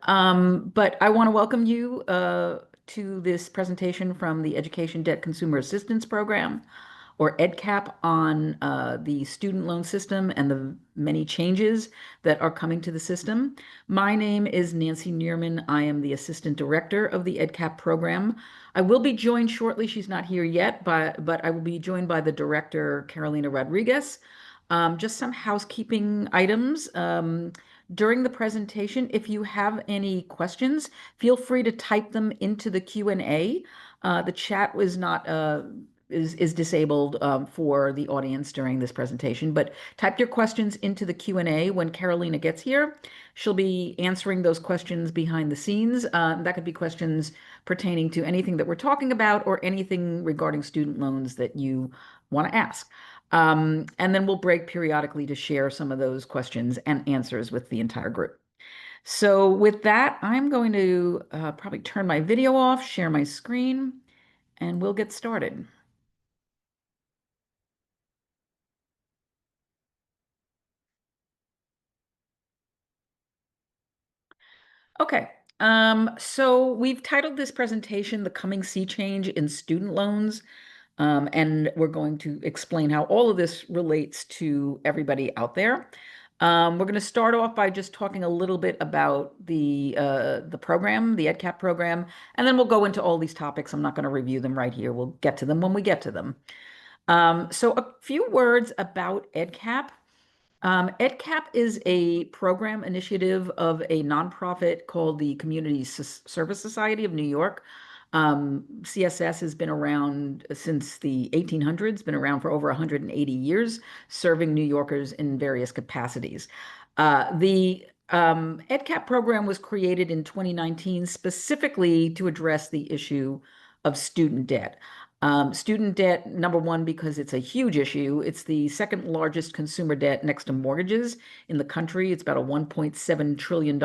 But I want to welcome you to this presentation from the Education Debt Consumer Assistance Program, or EDCAP, on the student loan system and the many changes that are coming to the system. My name is Nancy Neerman. I am the Assistant Director of the EDCAP program. I will be joined shortly. She's not here yet, but I will be joined by the Director, Carolina Rodriguez. Just some housekeeping items. During the presentation, if you have any questions, feel free to type them into the Q&A. The chat was not is disabled for the audience during this presentation, but type your questions into the Q&A when Carolina gets here. She'll be answering those questions behind the scenes. That could be questions pertaining to anything that we're talking about or anything regarding student loans that you want to ask. And then we'll break periodically to share some of those questions and answers with the entire group. So with that, I'm going to probably turn my video off, share my screen, and we'll get started. Okay, so we've titled this presentation "The Coming Sea Change in Student Loans," and we're going to explain how all of this relates to everybody out there. We're going to start off by just talking a little bit about the program, the EdCap program, and then we'll go into all these topics. I'm not going to review them right here. We'll get to them when we get to them. So a few words about EdCap. EdCap is a program initiative of a nonprofit called the Community Service Society of New York. CSS has been around since the 1800s, been around for over 180 years, serving New Yorkers in various capacities. The EdCap program was created in 2019 specifically to address the issue of student debt. Student debt, number one, because it's a huge issue. It's the second largest consumer debt next to mortgages in the country. It's about a $1.7 trillion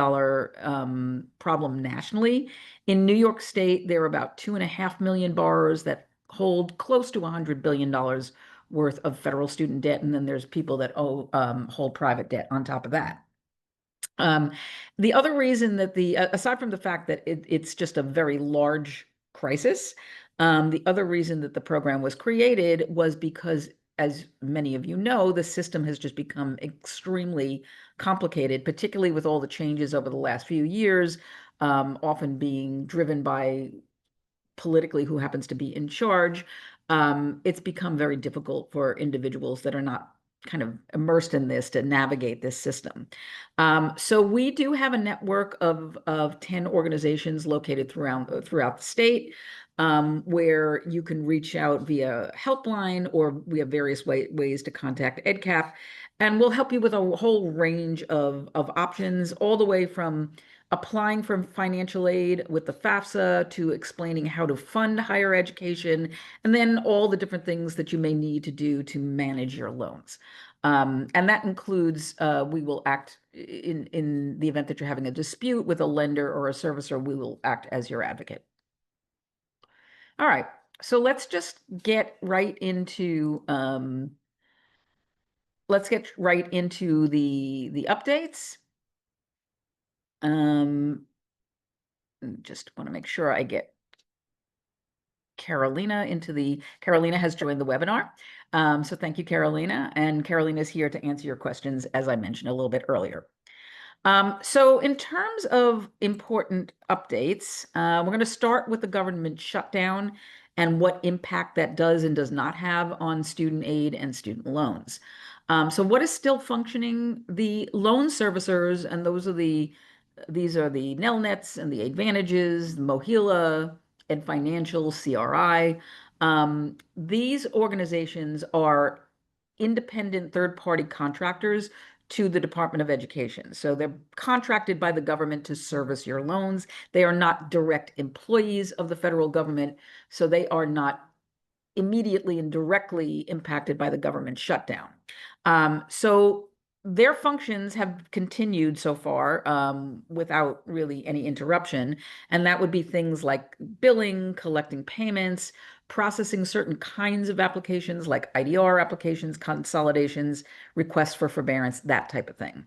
problem nationally. In New York State, there are about 2.5 million borrowers that hold close to $100 billion worth of federal student debt. And then there's people that hold private debt on top of that. The other reason that aside from the fact that it's just a very large crisis, the other reason that the program was created was because, as many of you know, the system has just become extremely complicated, particularly with all the changes over the last few years, often being driven by politically who happens to be in charge. It's become very difficult for individuals that are not kind of immersed in this to navigate this system. So we do have a network of 10 organizations located throughout the state, where you can reach out via helpline, or we have various ways to contact EdCap, and we'll help you with a whole range of options, all the way from applying for financial aid with the FAFSA to explaining how to fund higher education, and then all the different things that you may need to do to manage your loans. And that includes, we will act in the event that you're having a dispute with a lender or a servicer, we will act as your advocate. All right, so let's just get right into the updates. Just want to make sure I get Carolina Carolina has joined the webinar. So thank you, Carolina. And Carolina is here to answer your questions, as I mentioned a little bit earlier. So in terms of important updates, we're going to start with the government shutdown and what impact that does and does not have on student aid and student loans. So what is still functioning? The loan servicers, and these are the Nelnets and the Advantages, the Mohila, Ed Financial, CRI. These organizations are independent third-party contractors to the Department of Education. So they're contracted by the government to service your loans. They are not direct employees of the federal government, so they are not immediately and directly impacted by the government shutdown. So their functions have continued so far without really any interruption. And that would be things like billing, collecting payments, processing certain kinds of applications like IDR applications, consolidations, requests for forbearance, that type of thing.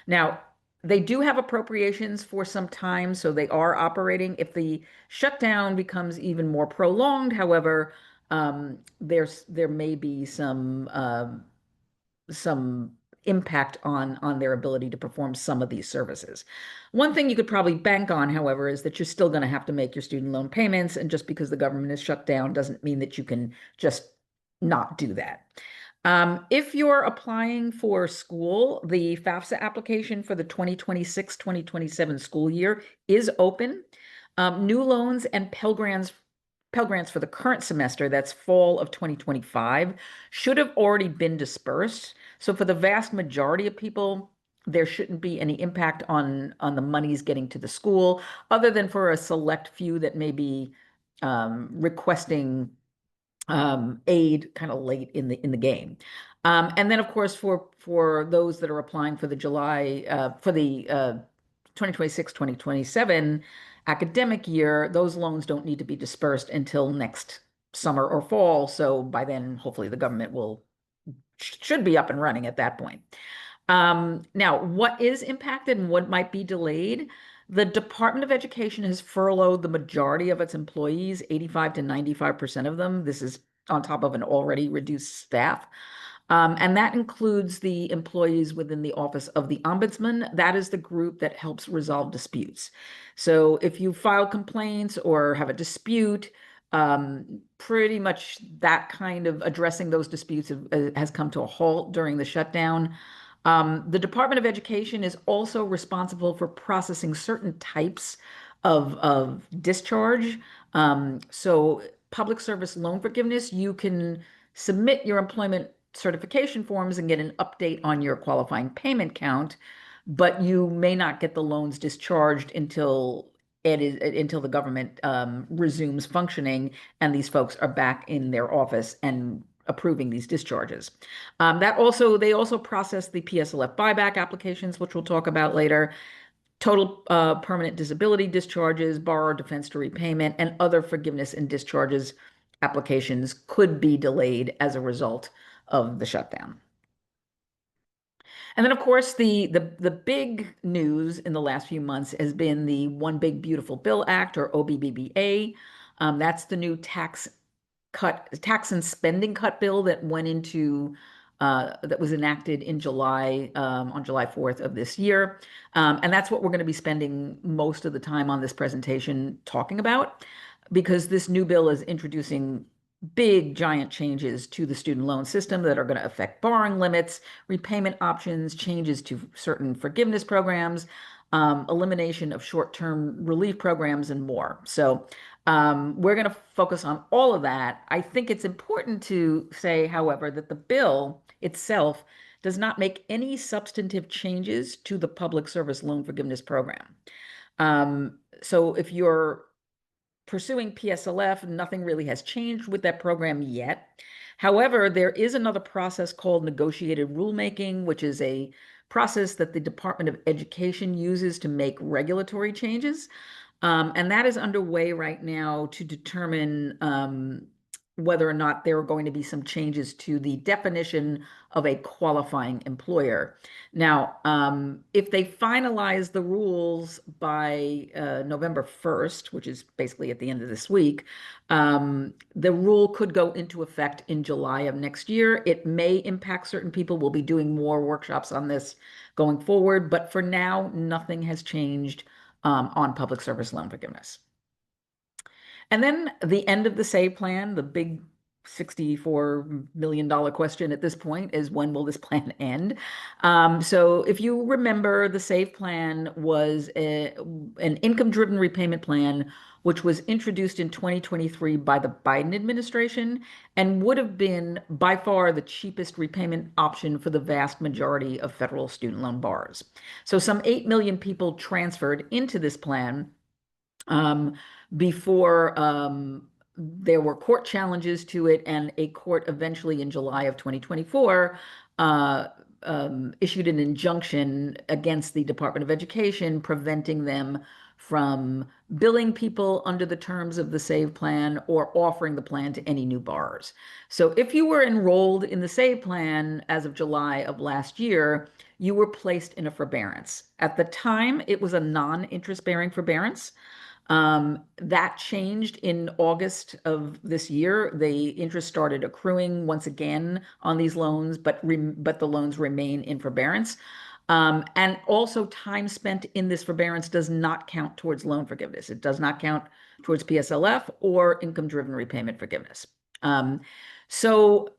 Now, They do have appropriations for some time, so they are operating. If the shutdown becomes even more prolonged, however, there may be some impact on their ability to perform some of these services. One thing you could probably bank on, however, is that you're still going to have to make your student loan payments, and just because the government is shut down doesn't mean that you can just not do that. If you're applying for school, the FAFSA application for the 2026-2027 school year is open. New loans and Pell Grants for the current semester, that's fall of 2025, should have already been dispersed. So for the vast majority of people, there shouldn't be any impact on the monies getting to the school, other than for a select few that may be requesting aid kind of late in the game. And then, of course, for those that are applying for the July for the 2026-2027 academic year, those loans don't need to be dispersed until next summer or fall. So by then, hopefully, the government should be up and running at that point. Now, what is impacted and what might be delayed? The Department of Education has furloughed the majority of its employees, 85 to 95% of them. This is on top of an already reduced staff. And that includes the employees within the Office of the Ombudsman. That is the group that helps resolve disputes. So if you file complaints or have a dispute, pretty much that kind of addressing those disputes has come to a halt during the shutdown. The Department of Education is also responsible for processing certain types of discharge. So public service loan forgiveness, you can submit your employment certification forms and get an update on your qualifying payment count, but you may not get the loans discharged until the government resumes functioning and these folks are back in their office and approving these discharges. They also process the PSLF buyback applications, which we'll talk about later, total permanent disability discharges, borrower defense to repayment, and other forgiveness and discharges applications could be delayed as a result of the shutdown. And then, of course, the big news in the last few months has been the One Big Beautiful Bill Act, or OBBBA. That's the new tax and spending cut bill that that was enacted in July, on July 4th of this year. And that's what we're going to be spending most of the time on this presentation talking about, because this new bill is introducing big, giant changes to the student loan system that are going to affect borrowing limits, repayment options, changes to certain forgiveness programs, elimination of short-term relief programs, and more. So we're going to focus on all of that. I think it's important to say, however, that the bill itself does not make any substantive changes to the public service loan forgiveness program. So if you're pursuing PSLF, nothing really has changed with that program yet. However, there is another process called negotiated rulemaking, which is a process that the Department of Education uses to make regulatory changes. And that is underway right now to determine whether or not there are going to be some changes to the definition of a qualifying employer. Now, if they finalize the rules by November 1st, which is basically at the end of this week, the rule could go into effect in July of next year. It may impact certain people. We'll be doing more workshops on this going forward, but for now, nothing has changed on public service loan forgiveness. And then the end of the SAVE plan, the big $64 million question at this point is, when will this plan end? So if you remember, the SAVE plan was an income-driven repayment plan, which was introduced in 2023 by the Biden administration and would have been by far the cheapest repayment option for the vast majority of federal student loan borrowers. So some 8 million people transferred into this plan before there were court challenges to it, and a court eventually in July of 2024 issued an injunction against the Department of Education, preventing them from billing people under the terms of the SAVE plan or offering the plan to any new borrowers. So if you were enrolled in the SAVE plan as of July of last year, you were placed in a forbearance. At the time, it was a non-interest-bearing forbearance. That changed in August of this year. The interest started accruing once again on these loans, but the loans remain in forbearance. And also, time spent in this forbearance does not count towards loan forgiveness. It does not count towards PSLF or income-driven repayment forgiveness. So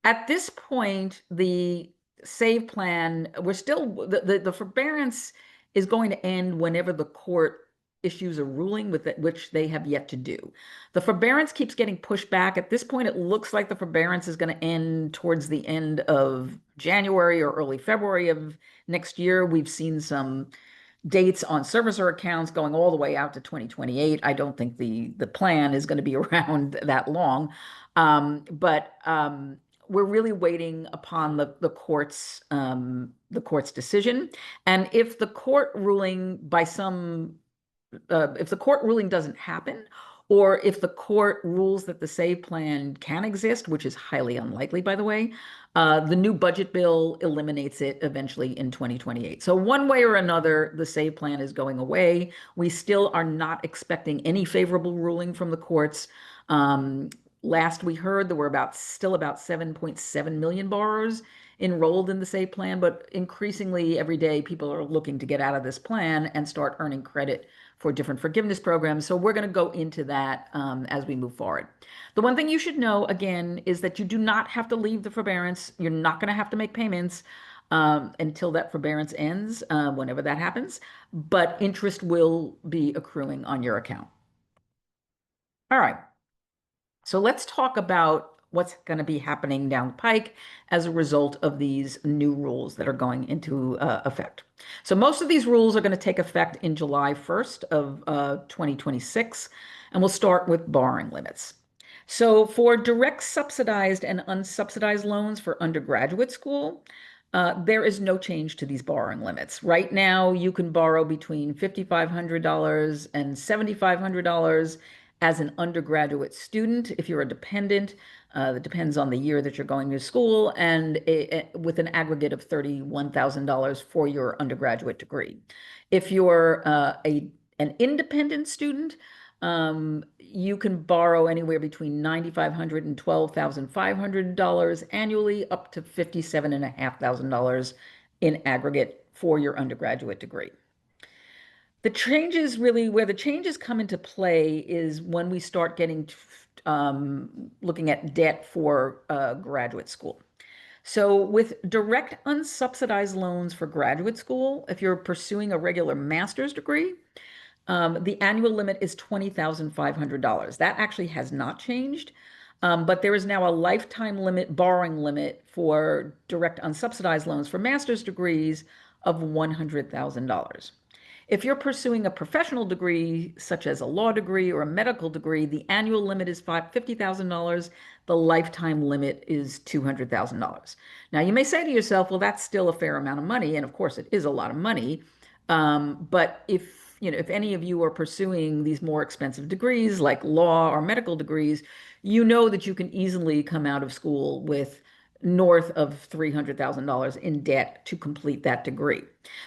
at this point, the SAVE plan, the forbearance is going to end whenever the court issues a ruling with it, which they have yet to do. The forbearance keeps getting pushed back. At this point, it looks like the forbearance is going to end towards the end of January or early February of next year. We've seen some dates on servicer accounts going all the way out to 2028. I don't think the plan is going to be around that long. But we're really waiting upon the court's decision. And if the court ruling if the court ruling doesn't happen, or if the court rules that the SAVE plan can exist, which is highly unlikely, by the way, the new budget bill eliminates it eventually in 2028. So one way or another, the SAVE plan is going away. We still are not expecting any favorable ruling from the courts. Last we heard, there were still about 7.7 million borrowers enrolled in the SAVE plan, but increasingly every day people are looking to get out of this plan and start earning credit for different forgiveness programs. So we're going to go into that as we move forward. The one thing you should know, again, is that you do not have to leave the forbearance. You're not going to have to make payments until that forbearance ends, whenever that happens, but interest will be accruing on your account. All right. So let's talk about what's going to be happening down the pike as a result of these new rules that are going into effect. So most of these rules are going to take effect in July 1st of 2026, and we'll start with borrowing limits. So for direct subsidized and unsubsidized loans for undergraduate school, there is no change to these borrowing limits. Right now, you can borrow between $5,500 and $7,500 as an undergraduate student. If you're a dependent, that depends on the year that you're going to school, and with an aggregate of $31,000 for your undergraduate degree. If you're an independent student, you can borrow anywhere between $9,500 and $12,500 annually, up to $57,500 in aggregate for your undergraduate degree. The changes really, where the changes come into play is when we start getting looking at debt for graduate school. So with direct unsubsidized loans for graduate school, if you're pursuing a regular master's degree, the annual limit is $20,500. That actually has not changed, but there is now a lifetime borrowing limit for direct unsubsidized loans for master's degrees of $100,000. If you're pursuing a professional degree, such as a law degree or a medical degree, the annual limit is $50,000. The lifetime limit is $200,000. Now, you may say to yourself, well, that's still a fair amount of money. And of course, it is a lot of money. But if any of you are pursuing these more expensive degrees like law or medical degrees, you know that you can easily come out of school with north of $300,000 in debt to complete that degree.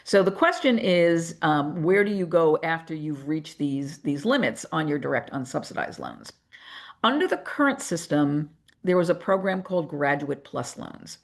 So the question is, where do you go after you've reached these limits on your direct unsubsidized loans? Under the current system, there was a program called Graduate Plus Loans.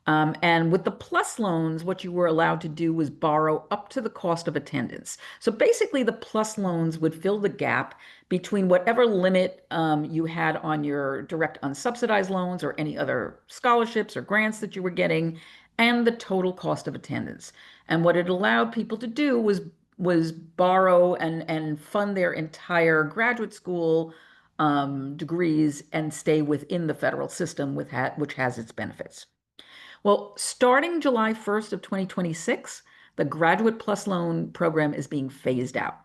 And with the plus loans, what you were allowed to do was borrow up to the cost of attendance. So basically, the plus loans would fill the gap between whatever limit you had on your direct unsubsidized loans or any other scholarships or grants that you were getting, and the total cost of attendance. And what it allowed people to do was borrow and fund their entire graduate school degrees and stay within the federal system, which has its benefits. Well, starting July 1st of 2026, the Graduate Plus Loan program is being phased out.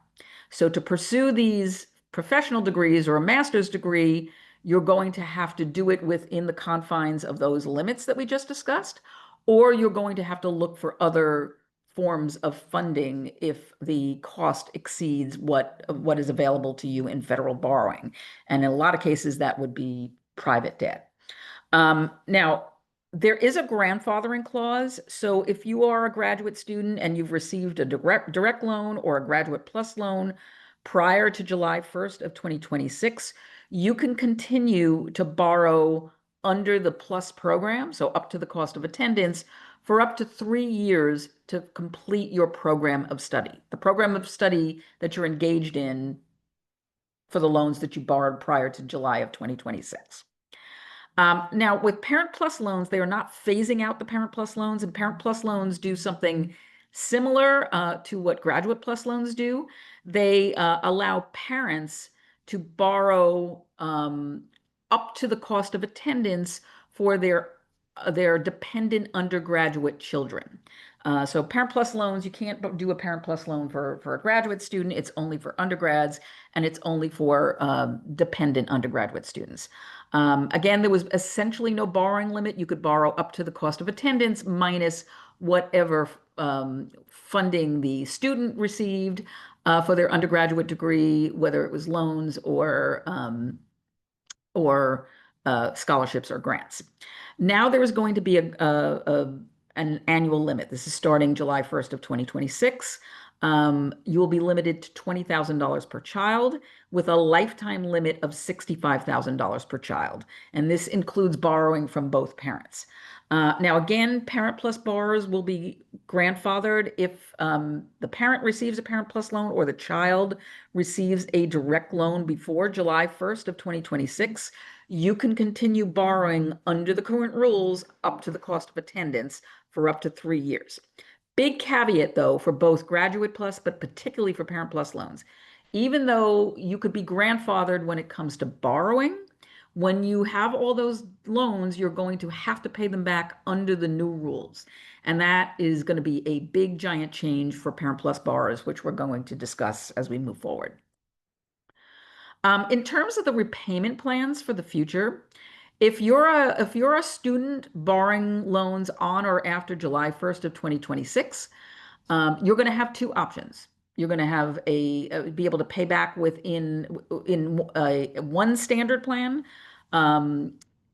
So to pursue these professional degrees or a master's degree, you're going to have to do it within the confines of those limits that we just discussed, or you're going to have to look for other forms of funding if the cost exceeds what is available to you in federal borrowing. And in a lot of cases, that would be private debt. Now, there is a grandfathering clause. So if you are a graduate student and you've received a direct loan or a graduate plus loan prior to July 1st of 2026, you can continue to borrow under the plus program, so up to the cost of attendance, for up to 3 years to complete your program of study. The program of study that you're engaged in for the loans that you borrowed prior to July of 2026. Now, with Parent Plus loans, they are not phasing out the Parent Plus loans, and Parent Plus loans do something similar to what Graduate Plus loans do. They allow parents to borrow up to the cost of attendance for their dependent undergraduate children. So Parent Plus loans, you can't do a Parent Plus loan for a graduate student. It's only for undergrads, and it's only for dependent undergraduate students. Again, there was essentially no borrowing limit. You could borrow up to the cost of attendance minus whatever funding the student received for their undergraduate degree, whether it was loans or scholarships or grants. Now there is going to be an annual limit. This is starting July 1st of 2026. You will be limited to $20,000 per child with a lifetime limit of $65,000 per child. And this includes borrowing from both parents. Now, again, Parent Plus borrowers will be grandfathered if the parent receives a Parent Plus loan or the child receives a direct loan before July 1st of 2026. You can continue borrowing under the current rules up to the cost of attendance for up to 3 years. Big caveat, though, for both Graduate Plus, but particularly for Parent Plus loans. Even though you could be grandfathered when it comes to borrowing, when you have all those loans, you're going to have to pay them back under the new rules. And that is going to be a big, giant change for Parent Plus borrowers, which we're going to discuss as we move forward. In terms of the repayment plans for the future, if you're a student borrowing loans on or after July 1st of 2026, you're going to have two options. You're going to have be able to pay back within one standard plan, a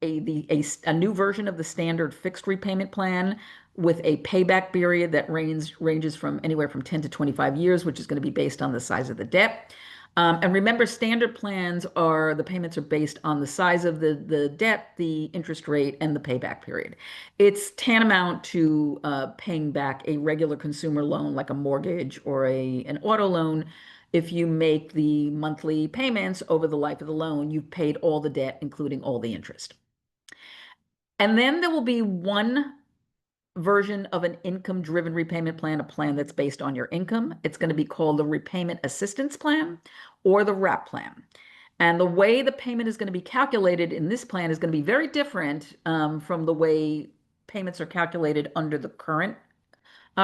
new version of the standard fixed repayment plan with a payback period that ranges from anywhere from 10 to 25 years, which is going to be based on the size of the debt. And remember, standard plans the payments are based on the size of the debt, the interest rate, and the payback period. It's tantamount to paying back a regular consumer loan like a mortgage or an auto loan. If you make the monthly payments over the life of the loan, you've paid all the debt, including all the interest. And then there will be one version of an income-driven repayment plan, a plan that's based on your income. It's going to be called the Repayment Assistance Plan or the RAP plan. And the way the payment is going to be calculated in this plan is going to be very different from the way payments are calculated under the current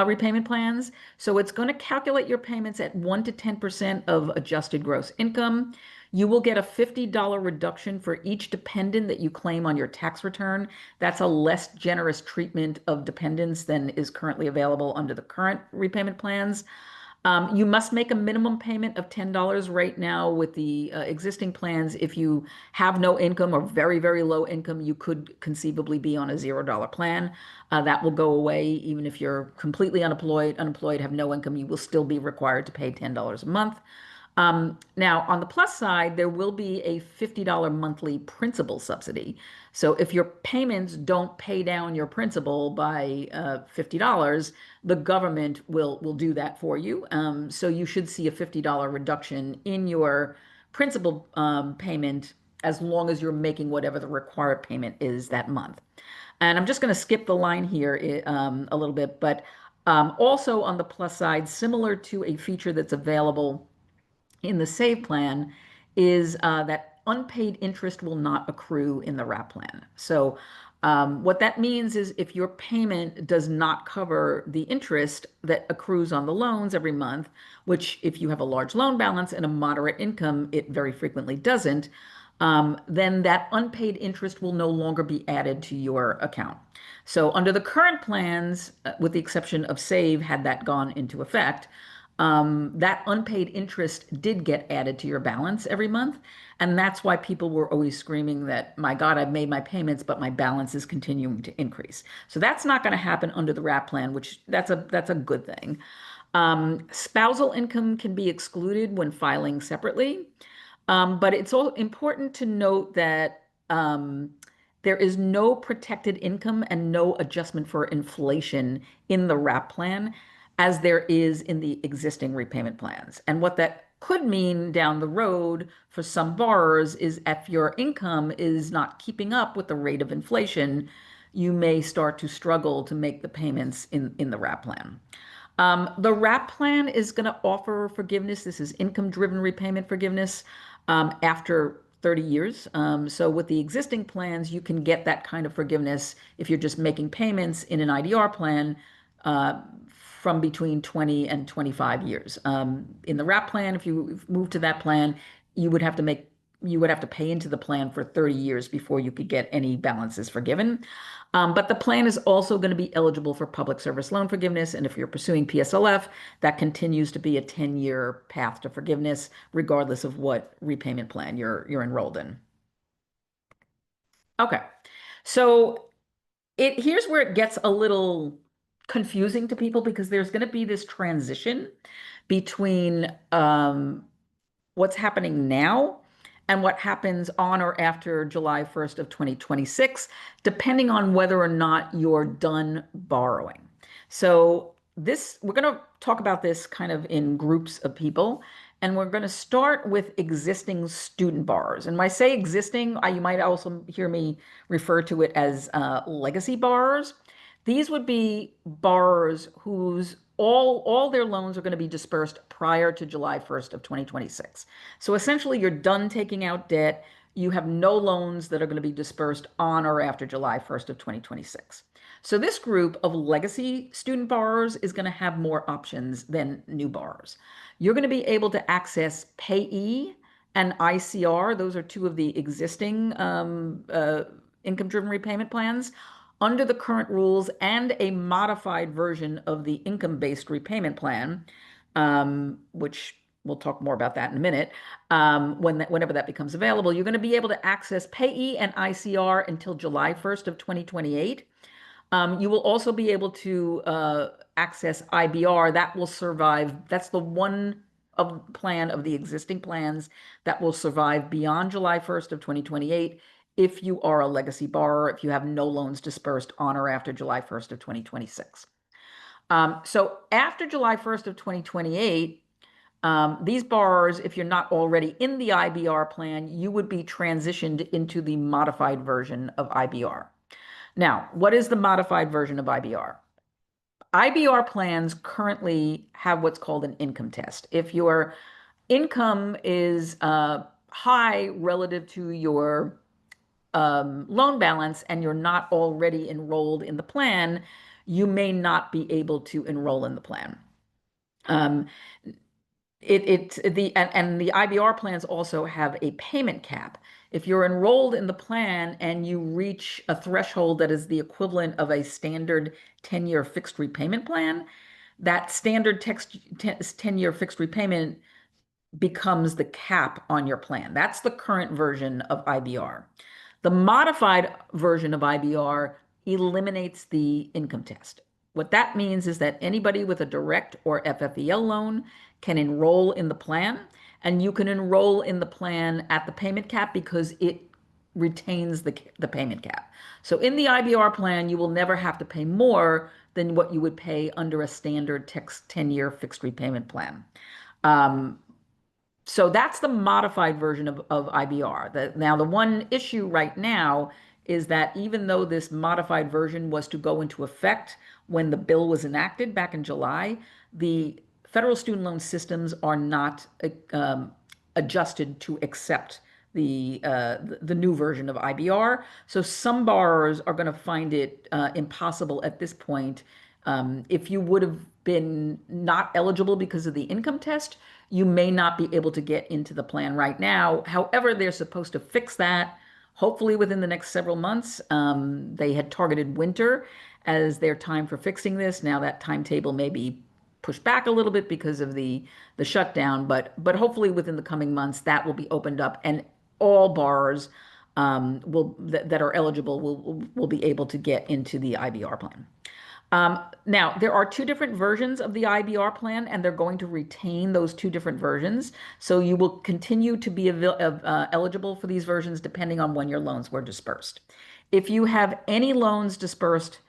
repayment plans. So it's going to calculate your payments at 1 to 10% of adjusted gross income. You will get a $50 reduction for each dependent that you claim on your tax return. That's a less generous treatment of dependents than is currently available under the current repayment plans. You must make a minimum payment of $10 right now with the existing plans. If you have no income or very, very low income, you could conceivably be on a $0 plan. That will go away even if you're completely unemployed, have no income, you will still be required to pay $10 a month. Now, on the plus side, there will be a $50 monthly principal subsidy. So if your payments don't pay down your principal by $50, the government will do that for you. So you should see a $50 reduction in your principal payment as long as you're making whatever the required payment is that month. And I'm just going to skip the line here a little bit, but also on the plus side, similar to a feature that's available in the SAVE plan is that unpaid interest will not accrue in the RAP plan. So what that means is if your payment does not cover the interest that accrues on the loans every month, which if you have a large loan balance and a moderate income, it very frequently doesn't, then that unpaid interest will no longer be added to your account. So under the current plans, with the exception of Save, had that gone into effect, that unpaid interest did get added to your balance every month. And that's why people were always screaming that, my God, I've made my payments, but my balance is continuing to increase. So that's not going to happen under the WRAP plan, which that's a good thing. Spousal income can be excluded when filing separately. But it's all important to note that there is no protected income and no adjustment for inflation in the WRAP plan as there is in the existing repayment plans. And what that could mean down the road for some borrowers is if your income is not keeping up with the rate of inflation, you may start to struggle to make the payments in the WRAP plan. The WRAP plan is going to offer forgiveness. This is income-driven repayment forgiveness after 30 years. So with the existing plans, you can get that kind of forgiveness if you're just making payments in an IDR plan uh, from between 20 and 25 years. In the WRAP plan, if you move to that plan, you would have to make you would have to pay into the plan for 30 years before you could get any balances forgiven. But the plan is also going to be eligible for public service loan forgiveness. And if you're pursuing PSLF, that continues to be a 10-year path to forgiveness, regardless of what repayment plan you're enrolled in. Okay. So here's where it gets a little confusing to people because there's going to be this transition between what's happening now and what happens on or after July 1st of 2026, depending on whether or not you're done borrowing. So we're going to talk about this kind of in groups of people, and we're going to start with existing student borrowers. And when I say existing, you might also hear me refer to it as legacy borrowers. These would be borrowers whose all their loans are going to be dispersed prior to July 1st of 2026. So essentially, you're done taking out debt. You have no loans that are going to be dispersed on or after July 1st of 2026. So this group of legacy student borrowers is going to have more options than new borrowers. You're going to be able to access payee and ICR. Those are two of the existing income-driven repayment plans under the current rules and a modified version of the income-based repayment plan, which we'll talk more about that in a minute, whenever that becomes available. You're going to be able to access payee and ICR until July 1st of 2028. You will also be able to access IBR. That will survive. That's the one plan of the existing plans that will survive beyond July 1st of 2028 if you are a legacy borrower, if you have no loans dispersed on or after July 1st of 2026. So after July 1st of 2028, these borrowers, if you're not already in the IBR plan, you would be transitioned into the modified version of IBR. Now, what is the modified version of IBR? IBR plans currently have what's called an income test. If your income is high relative to your loan balance and you're not already enrolled in the plan, you may not be able to enroll in the plan. The IBR plans also have a payment cap. If you're enrolled in the plan and you reach a threshold that is the equivalent of a standard 10-year fixed repayment plan, that standard 10-year fixed repayment becomes the cap on your plan. That's the current version of IBR. The modified version of IBR eliminates the income test. What that means is that anybody with a direct or FFEL loan can enroll in the plan, and you can enroll in the plan at the payment cap because it retains the payment cap. So in the IBR plan, you will never have to pay more than what you would pay under a standard 10-year fixed repayment plan. So that's the modified version of IBR. Now, the one issue right now is that even though this modified version was to go into effect when the bill was enacted back in July, the federal student loan systems are not adjusted to accept the new version of IBR. So some borrowers are going to find it impossible at this point If you would have been not eligible because of the income test, you may not be able to get into the plan right now. However, they're supposed to fix that hopefully within the next several months. They had targeted winter as their time for fixing this. Now that timetable may be pushed back a little bit because of the shutdown, but hopefully within the coming months that will be opened up, and all borrowers that are eligible will be able to get into the IBR plan. Now, there are two different versions of the IBR plan, and they're going to retain those two different versions. So you will continue to be eligible for these versions depending on when your loans were dispersed. If you have any loans dispersed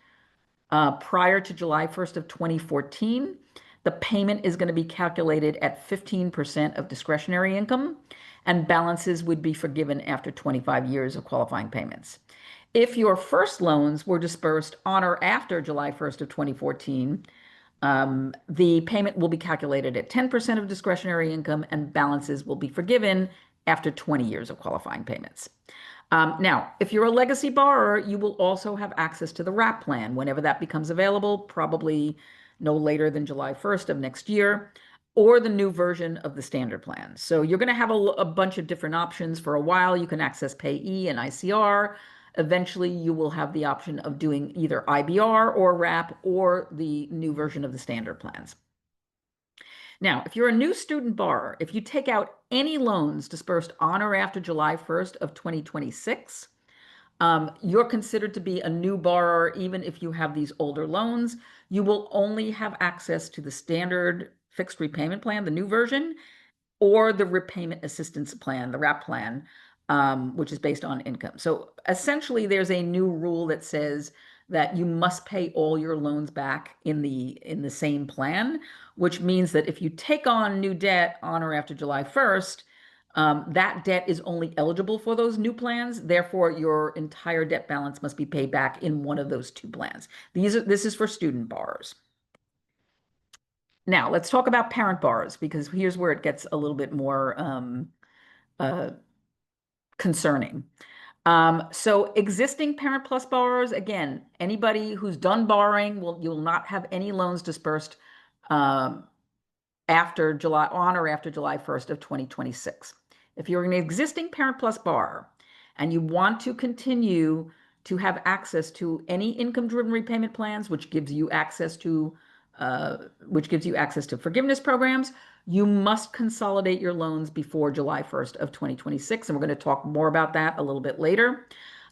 prior to July 1st of 2014, the payment is going to be calculated at 15% of discretionary income, and balances would be forgiven after 25 years of qualifying payments. If your first loans were dispersed on or after July 1st of 2014, the payment will be calculated at 10% of discretionary income, and balances will be forgiven after 20 years of qualifying payments. Now, if you're a legacy borrower, you will also have access to the RAP plan whenever that becomes available, probably no later than July 1st of next year, or the new version of the standard plan. So you're going to have a bunch of different options. For a while, you can access payee and ICR. Eventually, you will have the option of doing either IBR or RAP or the new version of the standard plans. Now, if you're a new student borrower, if you take out any loans dispersed on or after July 1st of 2026, you're considered to be a new borrower even if you have these older loans. You will only have access to the standard fixed repayment plan, the new version, or the repayment assistance plan, the RAP plan, which is based on income. So essentially, there's a new rule that says that you must pay all your loans back in the same plan, which means that if you take on new debt on or after July 1st, that debt is only eligible for those new plans. Therefore, your entire debt balance must be paid back in one of those two plans. This is for student borrowers. Now, let's talk about parent borrowers, because here's where it gets a little bit more concerning. So existing Parent Plus borrowers, again, anybody who's done borrowing, you'll not have any loans dispersed on or after July 1st of 2026. If you're an existing Parent Plus borrower and you want to continue to have access to any income-driven repayment plans, which gives you access to forgiveness programs, you must consolidate your loans before July 1st of 2026. And we're going to talk more about that a little bit later.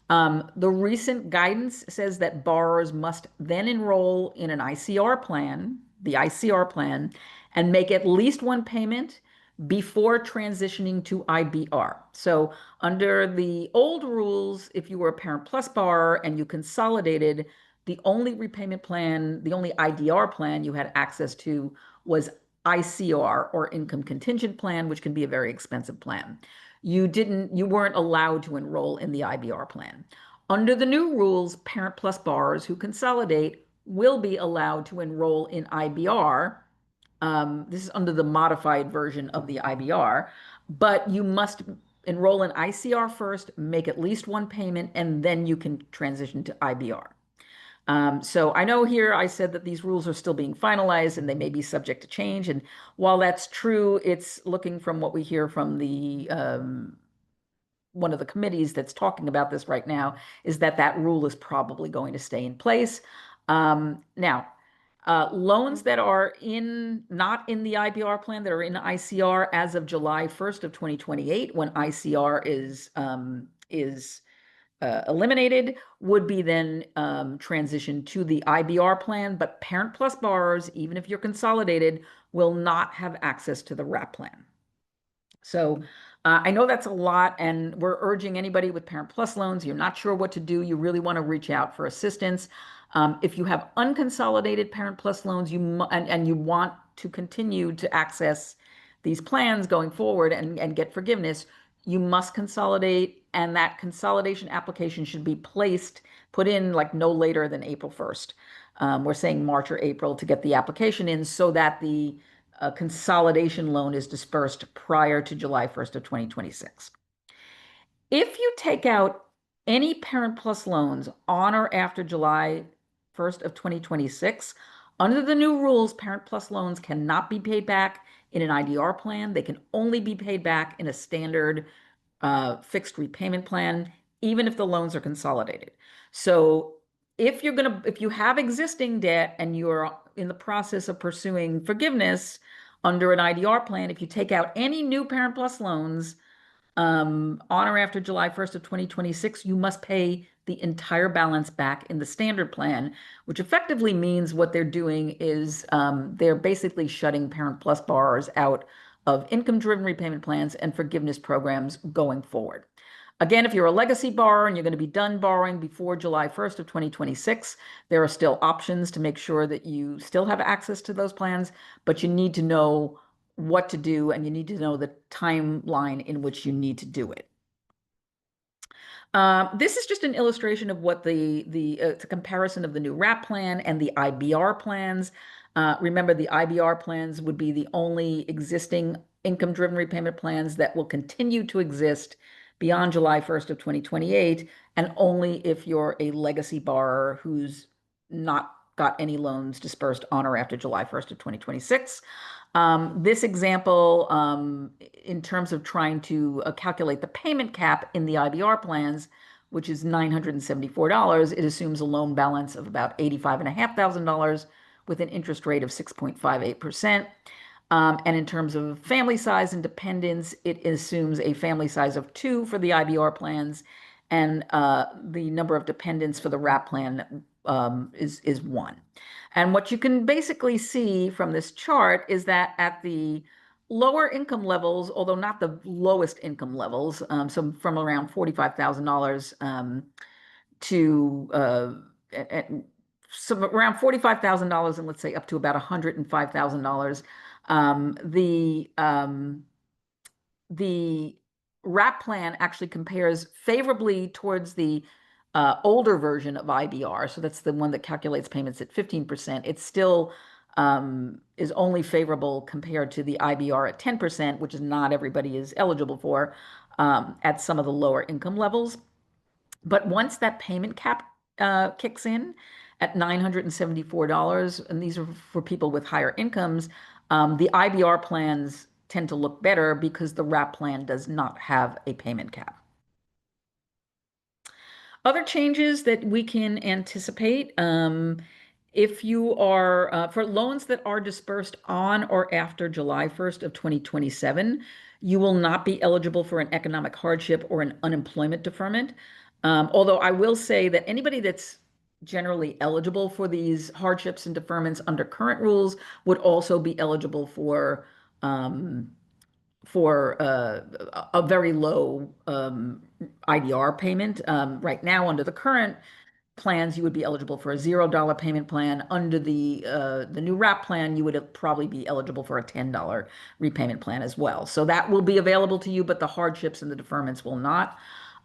The recent guidance says that borrowers must then enroll in an ICR plan, the ICR plan, and make at least one payment before transitioning to IBR. So under the old rules, if you were a Parent Plus borrower and you consolidated, the only repayment plan, the only IDR plan you had access to was ICR, or income contingent plan, which can be a very expensive plan. You weren't allowed to enroll in the IBR plan. Under the new rules, Parent Plus borrowers who consolidate will be allowed to enroll in IBR. This is under the modified version of the IBR, but you must enroll in ICR first, make at least one payment, and then you can transition to IBR. So I know here I said that these rules are still being finalized and they may be subject to change. And while that's true, it's looking from what we hear from the one of the committees that's talking about this right now, is that rule is probably going to stay in place. Now, loans that are not in the IBR plan, that are in ICR as of July 1st of 2028, when ICR is eliminated, would be then transitioned to the IBR plan. But Parent Plus borrowers, even if you're consolidated, will not have access to the RAP plan. So I know that's a lot, and we're urging anybody with Parent Plus loans, you're not sure what to do, you really want to reach out for assistance. If you have unconsolidated Parent Plus loans, and you want to continue to access these plans going forward and get forgiveness, you must consolidate, and that consolidation application should be put in like no later than April 1st. We're saying March or April to get the application in so that the consolidation loan is dispersed prior to July 1st of 2026. If you take out any Parent Plus loans on or after July 1st of 2026, Under the new rules, Parent Plus loans cannot be paid back in an IDR plan. They can only be paid back in a standard fixed repayment plan, even if the loans are consolidated. So if you have existing debt and you're in the process of pursuing forgiveness under an IDR plan, if you take out any new Parent Plus loans, on or after July 1st of 2026, you must pay the entire balance back in the standard plan, which effectively means what they're doing is they're basically shutting Parent Plus borrowers out of income-driven repayment plans and forgiveness programs going forward. Again, if you're a legacy borrower and you're going to be done borrowing before July 1st of 2026, there are still options to make sure that you still have access to those plans, but you need to know what to do, and you need to know the timeline in which you need to do it. This is just an illustration of what it's a comparison of the new RAP plan and the IBR plans. Remember, the IBR plans would be the only existing income-driven repayment plans that will continue to exist beyond July 1st of 2028, and only if you're a legacy borrower who's not got any loans dispersed on or after July 1st of 2026. This example, in terms of trying to calculate the payment cap in the IBR plans, which is $974, it assumes a loan balance of about $85,500 with an interest rate of 6.58%. And in terms of family size and dependence, it assumes a family size of 2 for the IBR plans, and the number of dependents for the RAP plan is 1. And what you can basically see from this chart is that at the lower income levels, although not the lowest income levels, so from around $45,000 to so around $45,000 and let's say up to about $105,000, the RAP plan actually compares favorably towards the older version of IBR. So that's the one that calculates payments at 15%. It still is only favorable compared to the IBR at 10%, which is not everybody is eligible for at some of the lower income levels. But once that payment cap kicks in at $974, and these are for people with higher incomes, the IBR plans tend to look better because the RAP plan does not have a payment cap. Other changes that we can anticipate, if you are, for loans that are dispersed on or after July 1st of 2027, you will not be eligible for an economic hardship or an unemployment deferment. Although I will say that anybody that's generally eligible for these hardships and deferments under current rules would also be eligible for a very low IDR payment. Right now, under the current plans, you would be eligible for a $0 payment plan. Under the new RAP plan, you would probably be eligible for a $10 repayment plan as well. So that will be available to you, but the hardships and the deferments will not.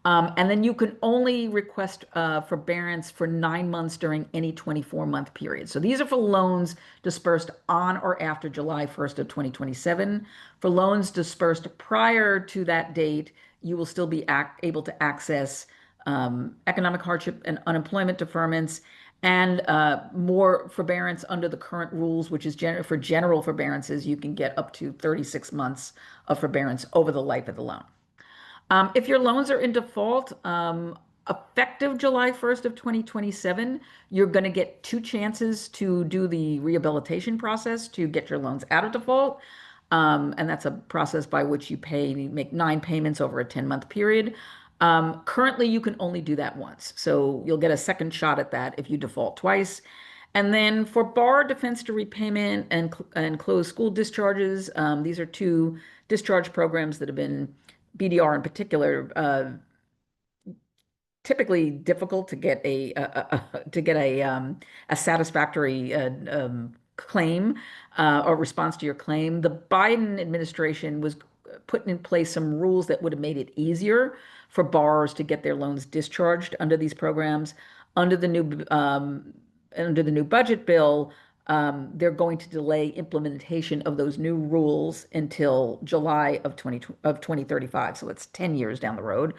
And then you can only request forbearance for 9 months during any 24-month period. So these are for loans dispersed on or after July 1st of 2027. For loans dispersed prior to that date, you will still be able to access economic hardship and unemployment deferments, and more forbearance under the current rules, which is for general forbearances, you can get up to 36 months of forbearance over the life of the loan. If your loans are in default, effective July 1st of 2027, you're going to get 2 chances to do the rehabilitation process to get your loans out of default. And that's a process by which you make 9 payments over a 10-month period. Currently, you can only do that once. So you'll get a second shot at that if you default twice. And then for bar defense to repayment and closed school discharges, these are 2 discharge programs that have been, BDR in particular, typically difficult to get a satisfactory claim or response to your claim. The Biden administration was putting in place some rules that would have made it easier for borrowers to get their loans discharged under these programs. Under the new budget bill, they're going to delay implementation of those new rules until July of 2035. So it's 10 years down the road.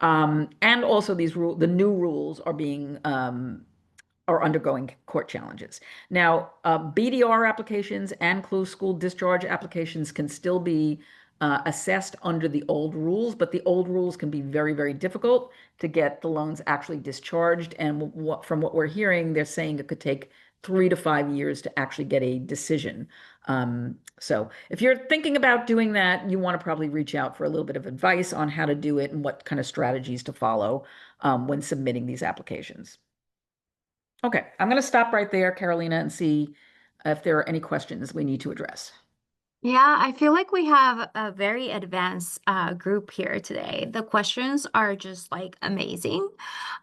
And also the new rules are being are undergoing court challenges. Now, BDR applications and closed school discharge applications can still be assessed under the old rules, but the old rules can be very, very difficult to get the loans actually discharged. And from what we're hearing, they're saying it could take 3 to 5 years to actually get a decision. So if you're thinking about doing that, you want to probably reach out for a little bit of advice on how to do it and what kind of strategies to follow when submitting these applications. Okay, I'm going to stop right there, Carolina, and see if there are any questions we need to address. Yeah, I feel like we have a very advanced group here today. The questions are just like amazing.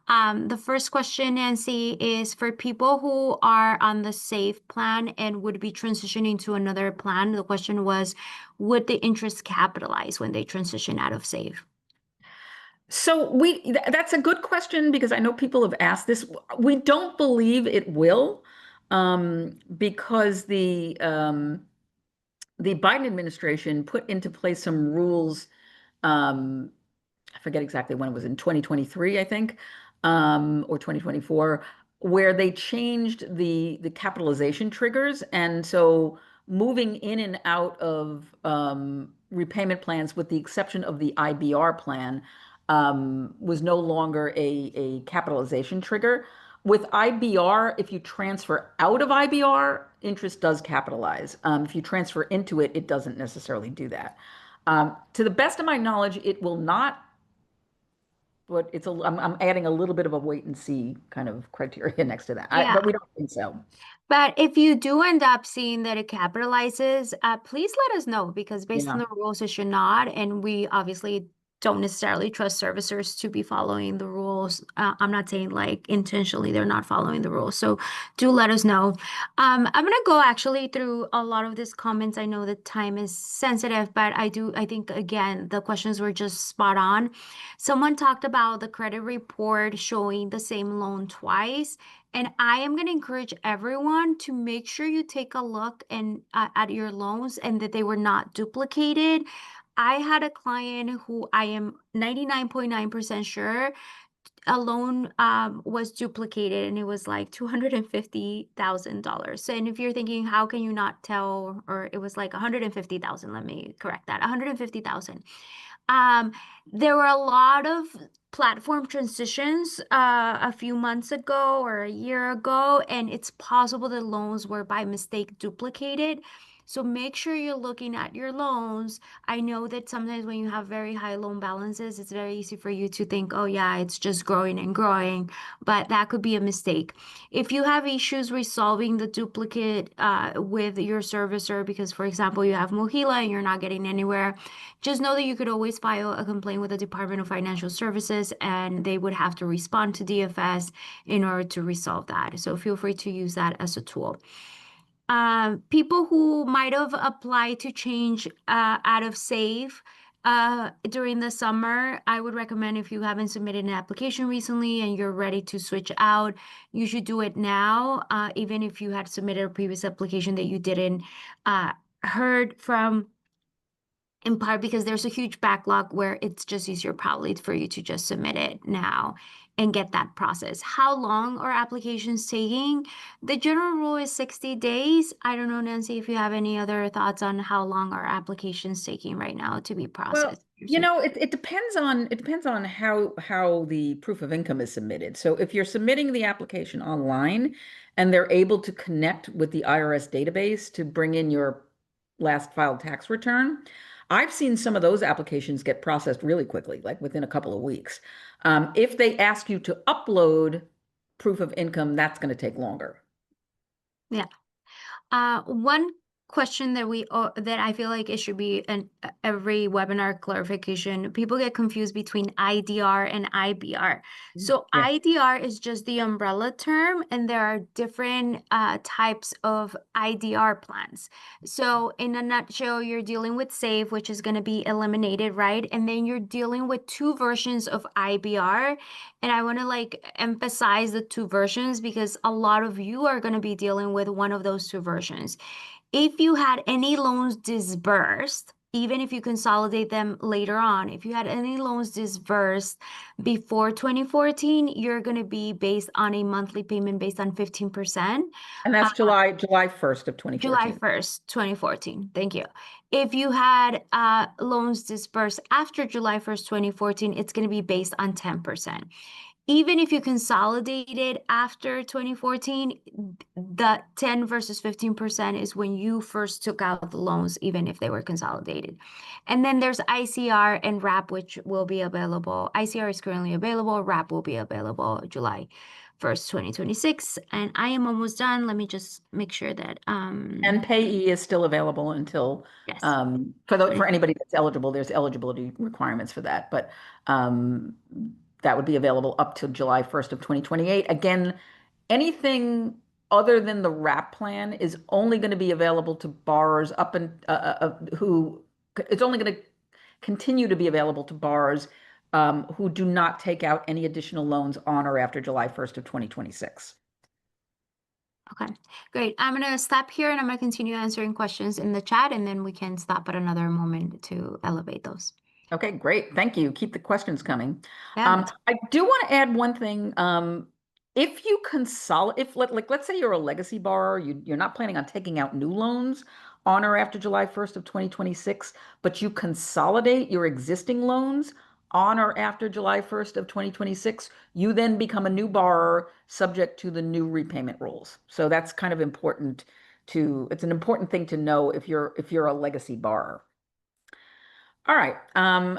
The first question, Nancy, is for people who are on the SAVE plan and would be transitioning to another plan. The question was, would the interest capitalize when they transition out of SAVE? So that's a good question because I know people have asked this. We don't believe it will, because the Biden administration put into place some rules. I forget exactly when it was, in 2023, I think, or 2024, where they changed the capitalization triggers. And so moving in and out of repayment plans, with the exception of the IBR plan, was no longer a capitalization trigger. With IBR, if you transfer out of IBR, interest does capitalize. If you transfer into it, it doesn't necessarily do that. To the best of my knowledge, it will not, but I'm adding a little bit of a wait and see kind of criteria next to that. Yeah. But we don't think so. But if you do end up seeing that it capitalizes, please let us know because based on Yeah. the rules, it should not. And we obviously don't necessarily trust servicers to be following the rules. I'm not saying like intentionally they're not following the rules. So do let us know. I'm gonna go actually through a lot of these comments. I know that time is sensitive, but I think again, the questions were just spot on. Someone talked about the credit report showing the same loan twice. And I am going to encourage everyone to make sure you take a look at your loans and that they were not duplicated. I had a client who I am 99.9% sure a loan was duplicated and it was like $250,000. So, and if you're thinking, how can you not tell? Or it was like 150,000. Let me correct that. 150,000. Um, there were a lot of platform transitions a few months ago or a year ago, and it's possible that loans were by mistake duplicated. So make sure you're looking at your loans. I know that sometimes when you have very high loan balances, it's very easy for you to think, oh yeah, it's just growing and growing, but that could be a mistake. If you have issues resolving the duplicate with your servicer, because for example, you have Mohila and you're not getting anywhere, just know that you could always file a complaint with the Department of Financial Services and they would have to respond to DFS in order to resolve that. So feel free to use that as a tool. People who might have applied to change out of SAVE during the summer, I would recommend if you haven't submitted an application recently and you're ready to switch out, you should do it now, even if you had submitted a previous application that you didn't heard from, in part because there's a huge backlog where it's just easier probably for you to just submit it now and get that process. How long are applications taking? The general rule is 60 days. I don't know, Nancy, if you have any other thoughts on how long are applications taking right now to be Well, processed. it depends on how the proof of income is submitted. So if you're submitting the application online and they're able to connect with the IRS database to bring in your last filed tax return, I've seen some of those applications get processed really quickly, like within a couple of weeks. If they ask you to upload proof of income, that's going to take longer. Yeah. One question that that I feel like it should be an every webinar clarification. People get confused between IDR and IBR. So Yeah. IDR is just the umbrella term, and there are different types of IDR plans. So in a nutshell, you're dealing with SAVE, which is going to be eliminated, right? And then you're dealing with two versions of IBR. And I want to like emphasize the two versions because a lot of you are going to be dealing with one of those two versions. If you had any loans disbursed, even if you consolidate them later on. If you had any loans disbursed before 2014, you're going to be based on a monthly payment based on 15%. And that's July 1st of July 2014. 1st, 2014. Thank you. If you had loans disbursed after July 1st, 2014, it's going to be based on 10%. Even if you consolidated after 2014, the 10 versus 15% is when you first took out the loans, even if they were consolidated. And then there's ICR and RAP, which will be available. ICR is currently available. RAP will be available July 1st, 2026. And I am almost done. Let me just make sure that, And payee is still available until yes. for anybody that's eligible, there's eligibility requirements for that. But um, that would be available up to July 1st of 2028. Again, anything other than the WRAP plan is only going to be available to borrowers up and who it's only going to continue to be available to borrowers who do not take out any additional loans on or after July 1st of 2026. Okay, great. I'm going to stop here and I'm going to continue answering questions in the chat, and then we can stop at another moment to elevate those. Okay, great. Thank you. Keep the questions coming. Yeah. I do want to add one thing. If you consolidate, let's say you're a legacy borrower, you're not planning on taking out new loans on or after July 1st of 2026, but you consolidate your existing loans on or after July 1st of 2026, you then become a new borrower subject to the new repayment rules. So that's kind of important it's an important thing to know if you're a legacy borrower. All right.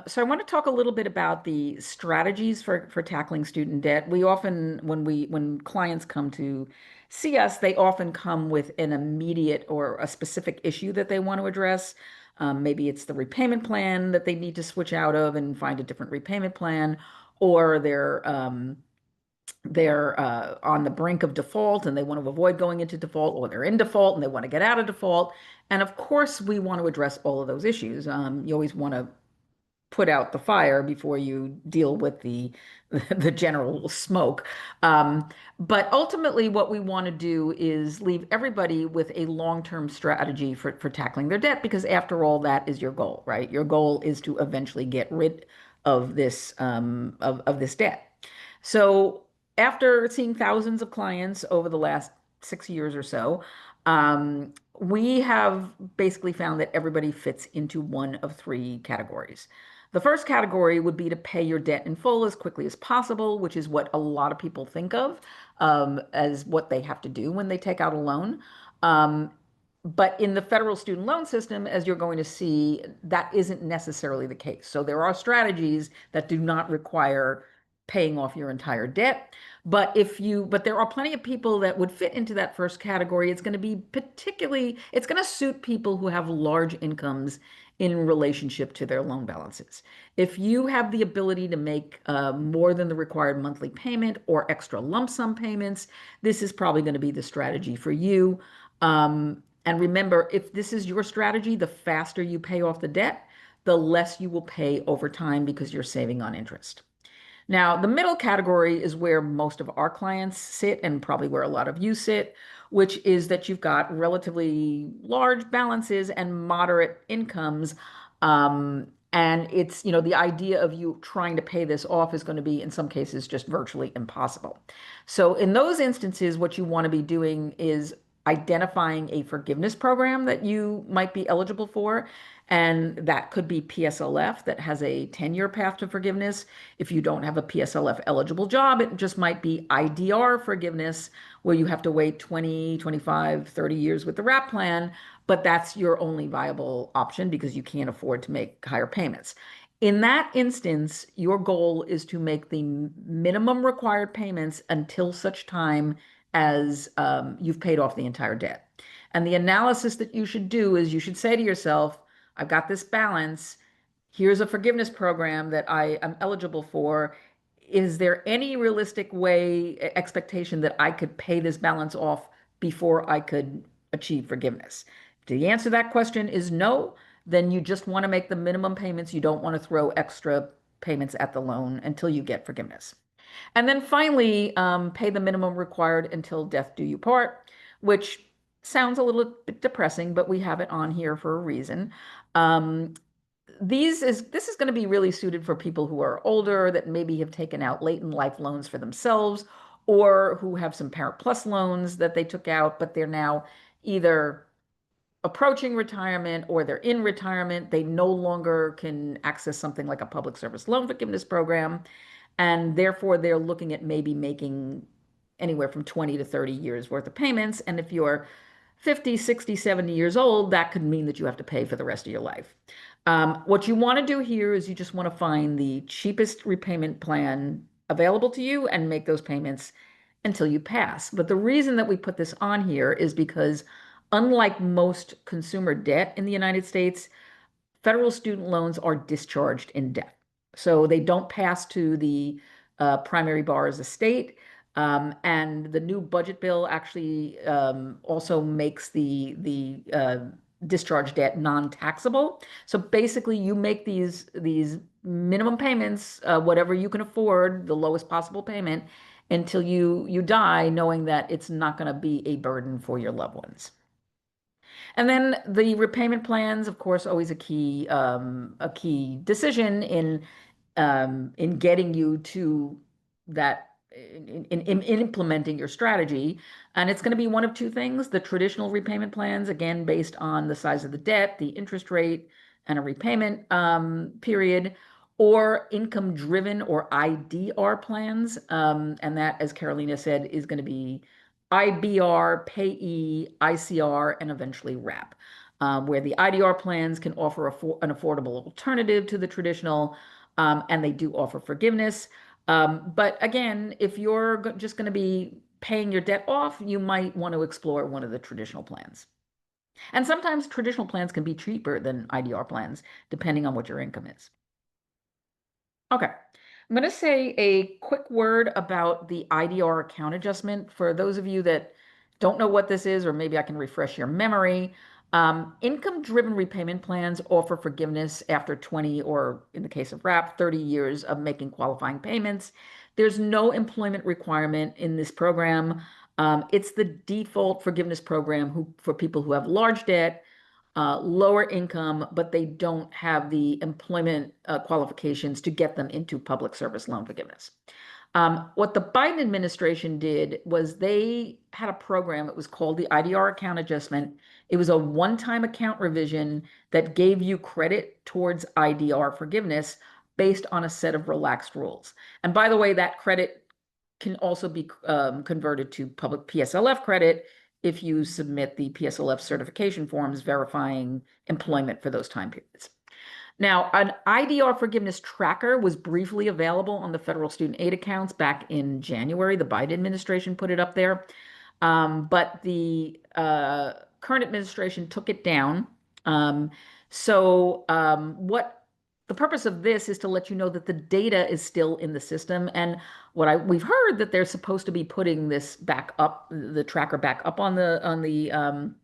So I want to talk a little bit about the strategies for tackling student debt. We often, when clients come to see us, they often come with an immediate or a specific issue that they want to address. Maybe it's the repayment plan that they need to switch out of and find a different repayment plan, or they're on the brink of default and they want to avoid going into default, or they're in default and they want to get out of default. And of course, we want to address all of those issues. You always want to put out the fire before you deal with the the general smoke. Um, but ultimately, what we want to do is leave everybody with a long-term strategy for tackling their debt, because after all, that is your goal, right? Your goal is to eventually get rid of this of this debt. So after seeing thousands of clients over the last 6 years or so, we have basically found that everybody fits into one of three categories. The first category would be to pay your debt in full as quickly as possible, which is what a lot of people think of as what they have to do when they take out a loan. Um, but in the federal student loan system, as you're going to see, that isn't necessarily the case. So there are strategies that do not require paying off your entire debt. But there are plenty of people that would fit into that first category. It's going to be it's going to suit people who have large incomes in relationship to their loan balances. If you have the ability to make more than the required monthly payment or extra lump sum payments, this is probably going to be the strategy for you. And remember, if this is your strategy, the faster you pay off the debt, the less you will pay over time because you're saving on interest. Now, the middle category is where most of our clients sit and probably where a lot of you sit, which is that you've got relatively large balances and moderate incomes. And the idea of you trying to pay this off is going to be, in some cases, just virtually impossible. So, in those instances, what you want to be doing is identifying a forgiveness program that you might be eligible for. And that could be PSLF, that has a 10-year path to forgiveness. If you don't have a PSLF eligible job, it just might be IDR forgiveness, where you have to wait 20, 25, 30 years with the WRAP plan, but that's your only viable option because you can't afford to make higher payments. In that instance, your goal is to make the minimum required payments until such time as you've paid off the entire debt. And the analysis that you should do is you should say to yourself, I've got this balance. Here's a forgiveness program that I am eligible for. Is there any realistic expectation that I could pay this balance off before I could achieve forgiveness? If the answer to that question is no, then you just want to make the minimum payments. You don't want to throw extra payments at the loan until you get forgiveness. And then finally, pay the minimum required until death do you part, which sounds a little bit depressing, but we have it on here for a reason. this is going to be really suited for people who are older that maybe have taken out late in life loans for themselves or who have some Parent Plus loans that they took out, but they're now either approaching retirement or they're in retirement. They no longer can access something like a public service loan forgiveness program. And therefore, they're looking at maybe making anywhere from 20 to 30 years worth of payments. And if you're 50, 60, 70 years old, that could mean that you have to pay for the rest of your life. What you want to do here is you just want to find the cheapest repayment plan available to you and make those payments until you pass. But the reason that we put this on here is because, unlike most consumer debt in the United States, federal student loans are discharged in debt. So they don't pass to the primary borrower's estate. And the new budget bill actually also makes the discharge debt non-taxable. So basically, you make these minimum payments, whatever you can afford, the lowest possible payment, until you die, knowing that it's not going to be a burden for your loved ones. And then the repayment plans, of course, always a key decision in getting you to that in implementing your strategy. And it's going to be one of two things: the traditional repayment plans, again based on the size of the debt, the interest rate, and a repayment period, or income driven or IDR plans. And that, as Carolina said, is going to be IBR, payee, ICR, and eventually RAP, where the IDR plans can offer an affordable alternative to the traditional, and they do offer forgiveness. But again, if you're just going to be paying your debt off, you might want to explore one of the traditional plans. And sometimes traditional plans can be cheaper than IDR plans, depending on what your income is. Okay. I'm going to say a quick word about the IDR account adjustment. For those of you that don't know what this is, or maybe I can refresh your memory, income-driven repayment plans offer forgiveness after 20, or in the case of RAP, 30 years of making qualifying payments. There's no employment requirement in this program. It's the default forgiveness program for people who have large debt, lower income, but they don't have the employment qualifications to get them into public service loan forgiveness. What the Biden administration did was they had a program. It was called the IDR account adjustment. It was a one-time account revision that gave you credit towards IDR forgiveness based on a set of relaxed rules. And by the way, that credit can also be converted to public PSLF credit if you submit the PSLF certification forms verifying employment for those time periods. Now, an IDR forgiveness tracker was briefly available on the federal student aid accounts back in January. The Biden administration put it up there. But the current administration took it down. What the purpose of this is to let you know that the data is still in the system. And we've heard that they're supposed to be putting this back up, the tracker back up on the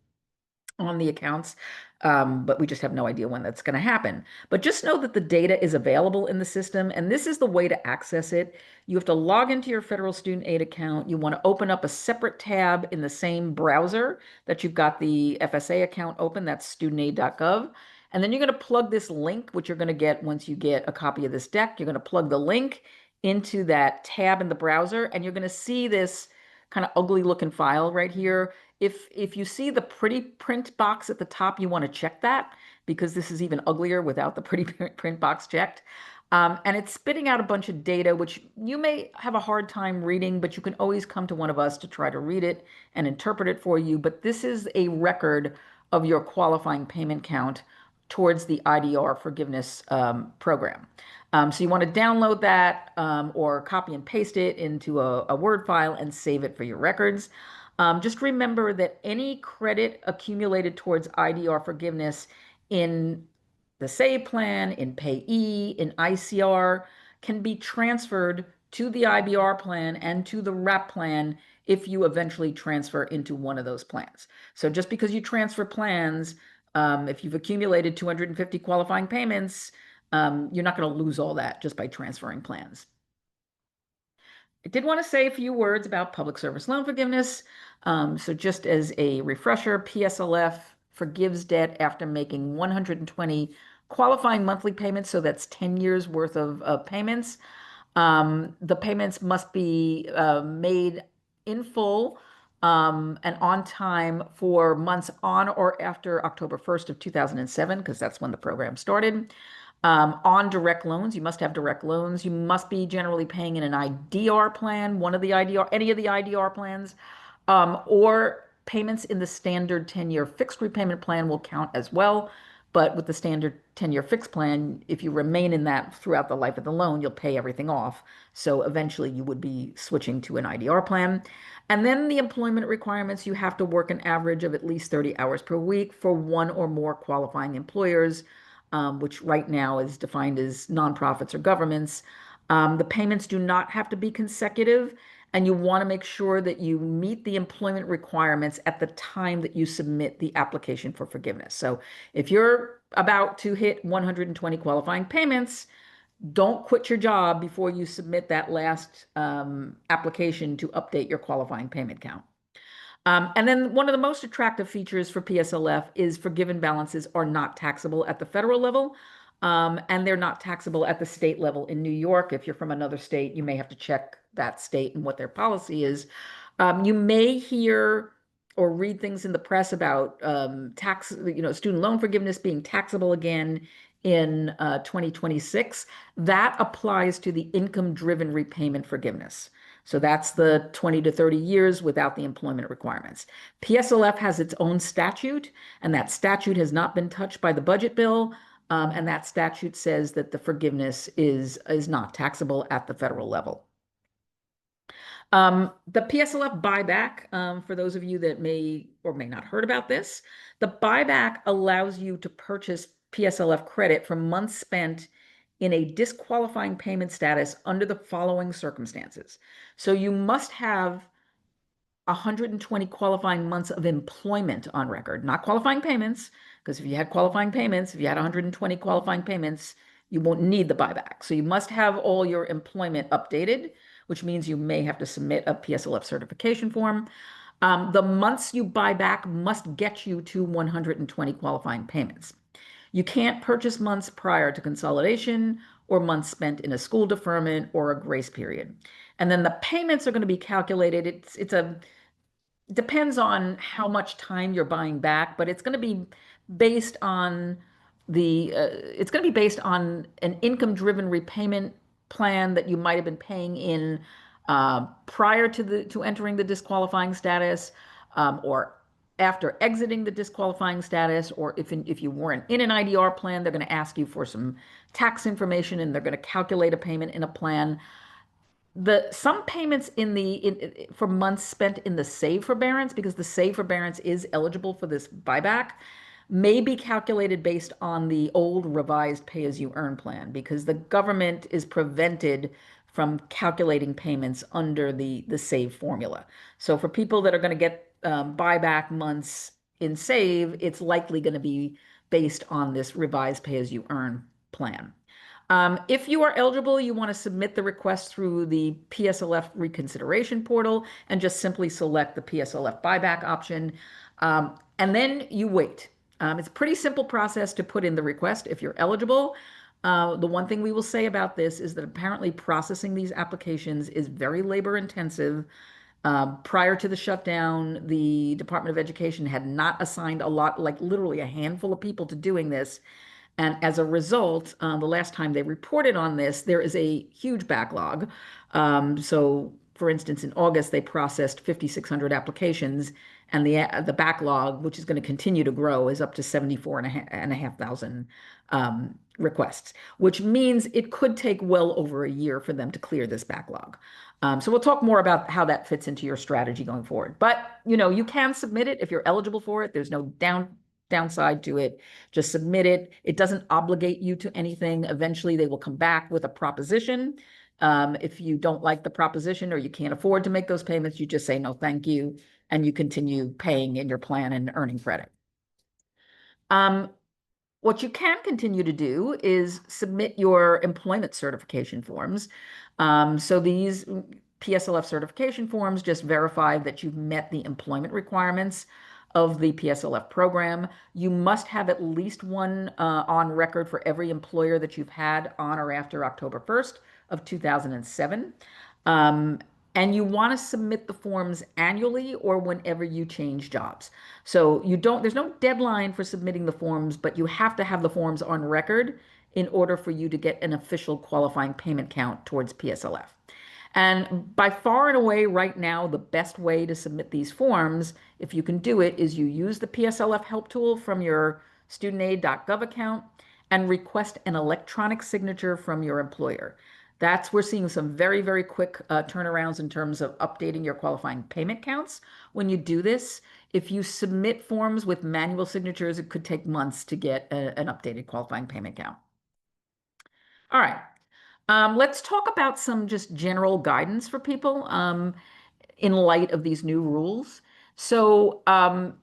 accounts, but we just have no idea when that's going to happen. But just know that the data is available in the system, and this is the way to access it. You have to log into your federal student aid account. You want to open up a separate tab in the same browser that you've got the FSA account open. That's studentaid.gov. And then you're going to plug this link, which you're going to get once you get a copy of this deck. You're going to plug the link into that tab in the browser, and you're going to see this kind of ugly looking file right here. If you see the pretty print box at the top, you want to check that, because this is even uglier without the pretty print box checked. And it's spitting out a bunch of data, which you may have a hard time reading, but you can always come to one of us to try to read it and interpret it for you. But this is a record of your qualifying payment count towards the IDR forgiveness program. So you want to download that or copy and paste it into a Word file and save it for your records. Just remember that any credit accumulated towards IDR forgiveness in the SAVE plan, in payee, in ICR can be transferred to the IBR plan and to the RAP plan if you eventually transfer into one of those plans. So just because you transfer plans, if you've accumulated 250 qualifying payments, you're not going to lose all that just by transferring plans. I did want to say a few words about public service loan forgiveness. So just as a refresher, PSLF forgives debt after making 120 qualifying monthly payments, so that's 10 years worth of payments. The payments must be made in full and on time for months on or after October 1st of 2007, because that's when the program started. On direct loans, you must have direct loans. You must be generally paying in an IDR plan, one of the IDR, any of the IDR plans, or payments in the standard 10-year fixed repayment plan will count as well. But with the standard 10-year fixed plan, if you remain in that throughout the life of the loan, you'll pay everything off. So eventually you would be switching to an IDR plan. And then the employment requirements, you have to work an average of at least 30 hours per week for one or more qualifying employers, which right now is defined as nonprofits or governments. The payments do not have to be consecutive, and you want to make sure that you meet the employment requirements at the time that you submit the application for forgiveness. So if you're about to hit 120 qualifying payments, don't quit your job before you submit that last application to update your qualifying payment count. And then one of the most attractive features for PSLF is forgiven balances are not taxable at the federal level, and they're not taxable at the state level. In New York, if you're from another state, you may have to check that state and what their policy is. You may hear or read things in the press about student loan forgiveness being taxable again in 2026. That applies to the income-driven repayment forgiveness. So that's the 20 to 30 years without the employment requirements. PSLF has its own statute, and that statute has not been touched by the budget bill. And that statute says that the forgiveness is not taxable at the federal level. The PSLF buyback, for those of you that may or may not heard about this, the buyback allows you to purchase PSLF credit for months spent in a disqualifying payment status under the following circumstances. So you must have 120 qualifying months of employment on record, not qualifying payments, because if you had qualifying payments, if you had 120 qualifying payments, you won't need the buyback. So you must have all your employment updated, which means you may have to submit a PSLF certification form. The months you buy back must get you to 120 qualifying payments. You can't purchase months prior to consolidation or months spent in a school deferment or a grace period. And then the payments are going to be calculated. Depends on how much time you're buying back, but it's going to be based on an income-driven repayment plan that you might have been paying in prior to entering the disqualifying status, or after exiting the disqualifying status, or if you weren't in an IDR plan, they're going to ask you for some tax information and they're going to calculate a payment in a plan. Some payments for months spent in the save forbearance, because the save forbearance is eligible for this buyback, may be calculated based on the old revised pay-as-you-earn plan, because the government is prevented from calculating payments under the save formula. So for people that are going to get buyback months in save, it's likely going to be based on this revised pay-as-you-earn plan. If you are eligible, you want to submit the request through the PSLF reconsideration portal and just simply select the PSLF buyback option. And then you wait. It's a pretty simple process to put in the request if you're eligible. The one thing we will say about this is that apparently processing these applications is very labor intensive. Prior to the shutdown, the Department of Education had not assigned a lot, like literally a handful of people to doing this. And as a result, the last time they reported on this, there is a huge backlog. So, for instance, in August, they processed 5,600 applications, and the backlog, which is going to continue to grow, is up to 74,500 requests, which means it could take well over a year for them to clear this backlog. So we'll talk more about how that fits into your strategy going forward. But, you can submit it if you're eligible for it. There's no downside to it. Just submit it. It doesn't obligate you to anything. Eventually, they will come back with a proposition. If you don't like the proposition or you can't afford to make those payments, you just say no, thank you, and you continue paying in your plan and earning credit. What you can continue to do is submit your employment certification forms. So these PSLF certification forms just verify that you've met the employment requirements. of the PSLF program. You must have at least one on record for every employer that you've had on or after October 1st of 2007. Um, and you want to submit the forms annually or whenever you change jobs. So there's no deadline for submitting the forms, but you have to have the forms on record in order for you to get an official qualifying payment count towards PSLF. And by far and away, right now, the best way to submit these forms, if you can do it, is you use the PSLF help tool from your studentaid.gov account and request an electronic signature from your employer. We're seeing some very, very quick turnarounds in terms of updating your qualifying payment counts. When you do this, if you submit forms with manual signatures, it could take months to get an updated qualifying payment count. All right. Let's talk about some just general guidance for people in light of these new rules. So,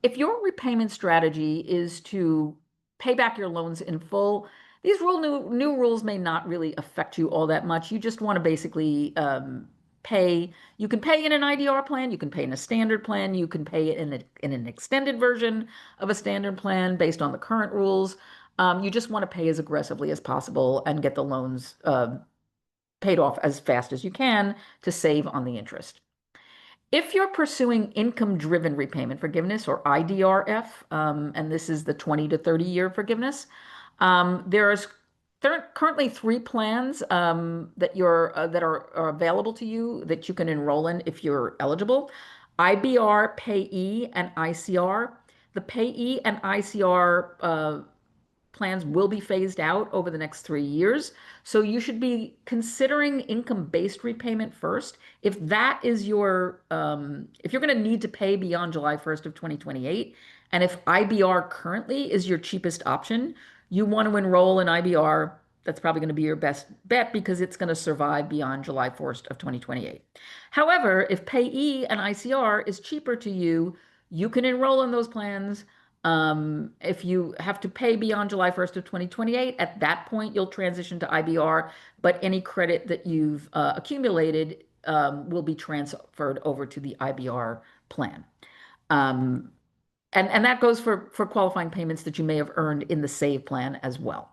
if your repayment strategy is to pay back your loans in full, these new rules may not really affect you all that much. You just want to basically pay. You can pay in an IDR plan, you can pay in a standard plan, you can pay it in an extended version of a standard plan based on the current rules. You just want to pay as aggressively as possible and get the loans paid off as fast as you can to save on the interest. If you're pursuing income-driven repayment forgiveness, or IDRF, and this is the 20 to 30-year forgiveness, there's currently three plans that are available to you that you can enroll in if you're eligible: IBR, Payee, and ICR. The Payee and ICR plans will be phased out over the next 3 years. So you should be considering income-based repayment first. If that is if you're going to need to pay beyond July 1st of 2028, and if IBR currently is your cheapest option, you want to enroll in IBR. That's probably going to be your best bet because it's going to survive beyond July 1st of 2028. However, if Payee and ICR is cheaper to you, you can enroll in those plans. If you have to pay beyond July 1st of 2028, at that point, you'll transition to IBR, but any credit that you've accumulated will be transferred over to the IBR plan. And that goes for qualifying payments that you may have earned in the SAVE plan as well.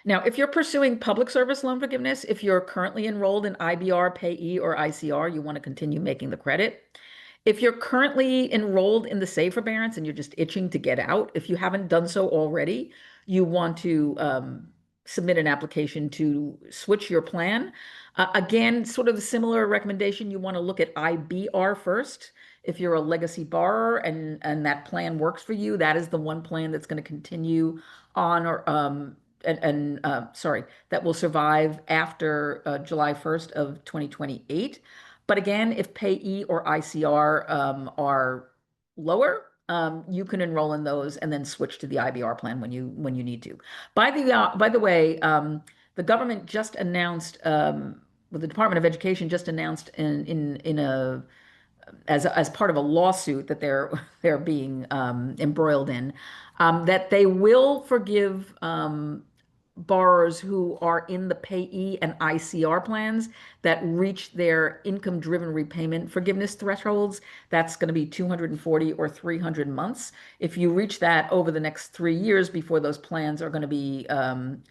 Now, if you're pursuing public service loan forgiveness, if you're currently enrolled in IBR, Payee, or ICR, you want to continue making the credit. If you're currently enrolled in the SAVE forbearance and you're just itching to get out, if you haven't done so already, you want to submit an application to switch your plan. Again, sort of a similar recommendation, you want to look at IBR first. If you're a legacy borrower and that plan works for you, that is the one plan that's going to continue on or that will survive after July 1st of 2028. But again, if Payee or ICR are lower, you can enroll in those and then switch to the IBR plan when you need to. By the way, the government just announced, the Department of Education just announced as part of a lawsuit that they're being embroiled in, that they will forgive borrowers who are in the Payee and ICR plans that reach their income-driven repayment forgiveness thresholds. That's going to be 240 or 300 months. If you reach that over the next 3 years before those plans are going to be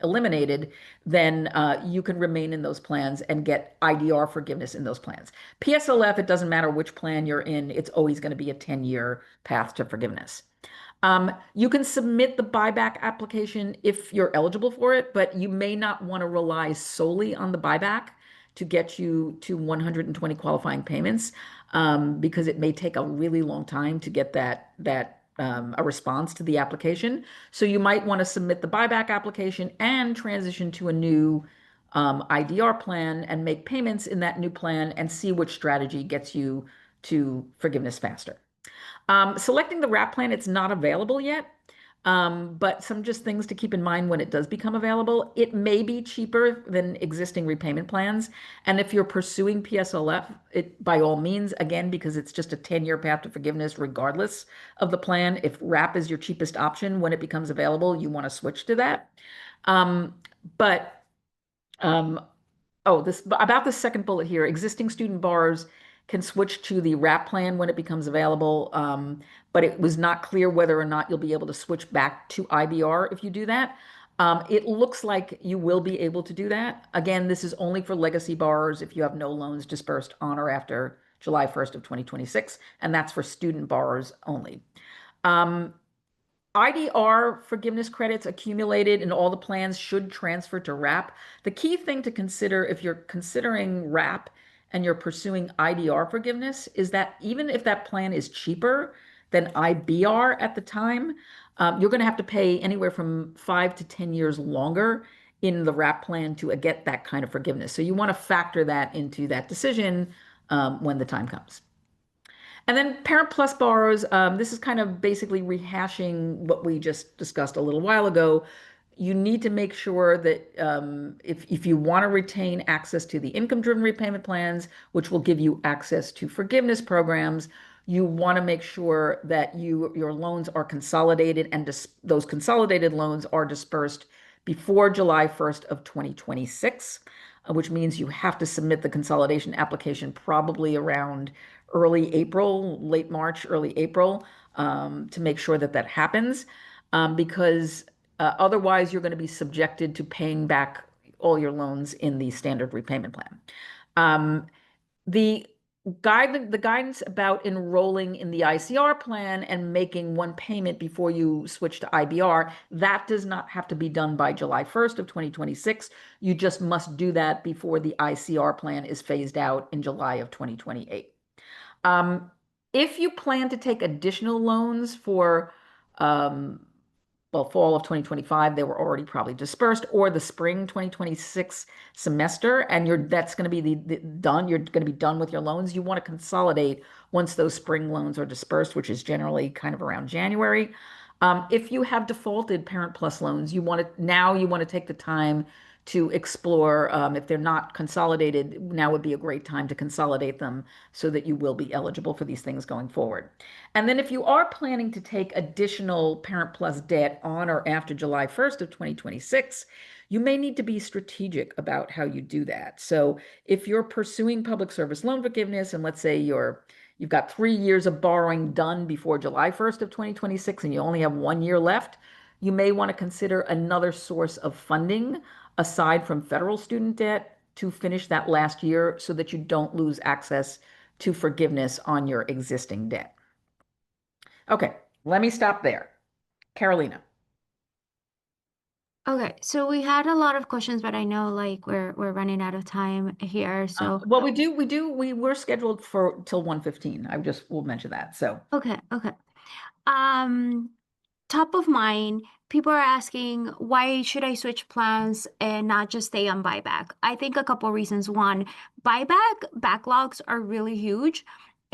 eliminated, then you can remain in those plans and get IDR forgiveness in those plans. PSLF, it doesn't matter which plan you're in, it's always going to be a 10-year path to forgiveness. You can submit the buyback application if you're eligible for it, but you may not want to rely solely on the buyback to get you to 120 qualifying payments, because it may take a really long time to get a response to the application. So you might want to submit the buyback application and transition to a new IDR plan and make payments in that new plan and see which strategy gets you to forgiveness faster. Selecting the wrap plan, it's not available yet, but some just things to keep in mind when it does become available. It may be cheaper than existing repayment plans. And if you're pursuing PSLF, by all means, again, because it's just a 10-year path to forgiveness regardless of the plan. If wrap is your cheapest option when it becomes available, you want to switch to that. About the second bullet here, existing student borrowers can switch to the wrap plan when it becomes available. But it was not clear whether or not you'll be able to switch back to IBR if you do that. It looks like you will be able to do that. Again, this is only for legacy borrowers if you have no loans dispersed on or after July 1st of 2026, and that's for student borrowers only. Um, IDR forgiveness credits accumulated in all the plans should transfer to RAP. The key thing to consider if you're considering RAP and you're pursuing IDR forgiveness is that even if that plan is cheaper than IBR at the time, you're going to have to pay anywhere from 5 to 10 years longer in the RAP plan to get that kind of forgiveness. So you want to factor that into that decision when the time comes. And then Parent Plus borrows, this is kind of basically rehashing what we just discussed a little while ago. You need to make sure that if you want to retain access to the income-driven repayment plans, which will give you access to forgiveness programs, you want to make sure that your loans are consolidated and those consolidated loans are dispersed before July 1st of 2026, which means you have to submit the consolidation application probably around early April, late March, early April, to make sure that that happens, because otherwise you're going to be subjected to paying back all your loans in the standard repayment plan. The the guidance about enrolling in the ICR plan and making one payment before you switch to IBR, that does not have to be done by July 1st of 2026. You just must do that before the ICR plan is phased out in July of 2028. Um, if you plan to take additional loans for, um, well, fall of 2025, they were already probably dispersed, or the spring 2026 semester, and that's going to be done. You're going to be done with your loans. You want to consolidate once those spring loans are dispersed, which is generally kind of around January. If you have defaulted Parent Plus loans, you want to take the time to explore if they're not consolidated. Now would be a great time to consolidate them so that you will be eligible for these things going forward. And then if you are planning to take additional Parent Plus debt on or after July 1st of 2026, you may need to be strategic about how you do that. So if you're pursuing public service loan forgiveness, and let's say you've got 3 years of borrowing done before July 1st of 2026 and you only have 1 year left, you may want to consider another source of funding aside from federal student debt to finish that last year so that you don't lose access to forgiveness on your existing debt. Okay, let me stop there. Carolina. Okay, so we had a lot of questions, but I know like we're running out of time here. So Well, we were scheduled for till 1:15. I just will mention that. So, okay. Um, Top of mind, people are asking, why should I switch plans and not just stay on buyback? I think a couple reasons. One, buyback backlogs are really huge.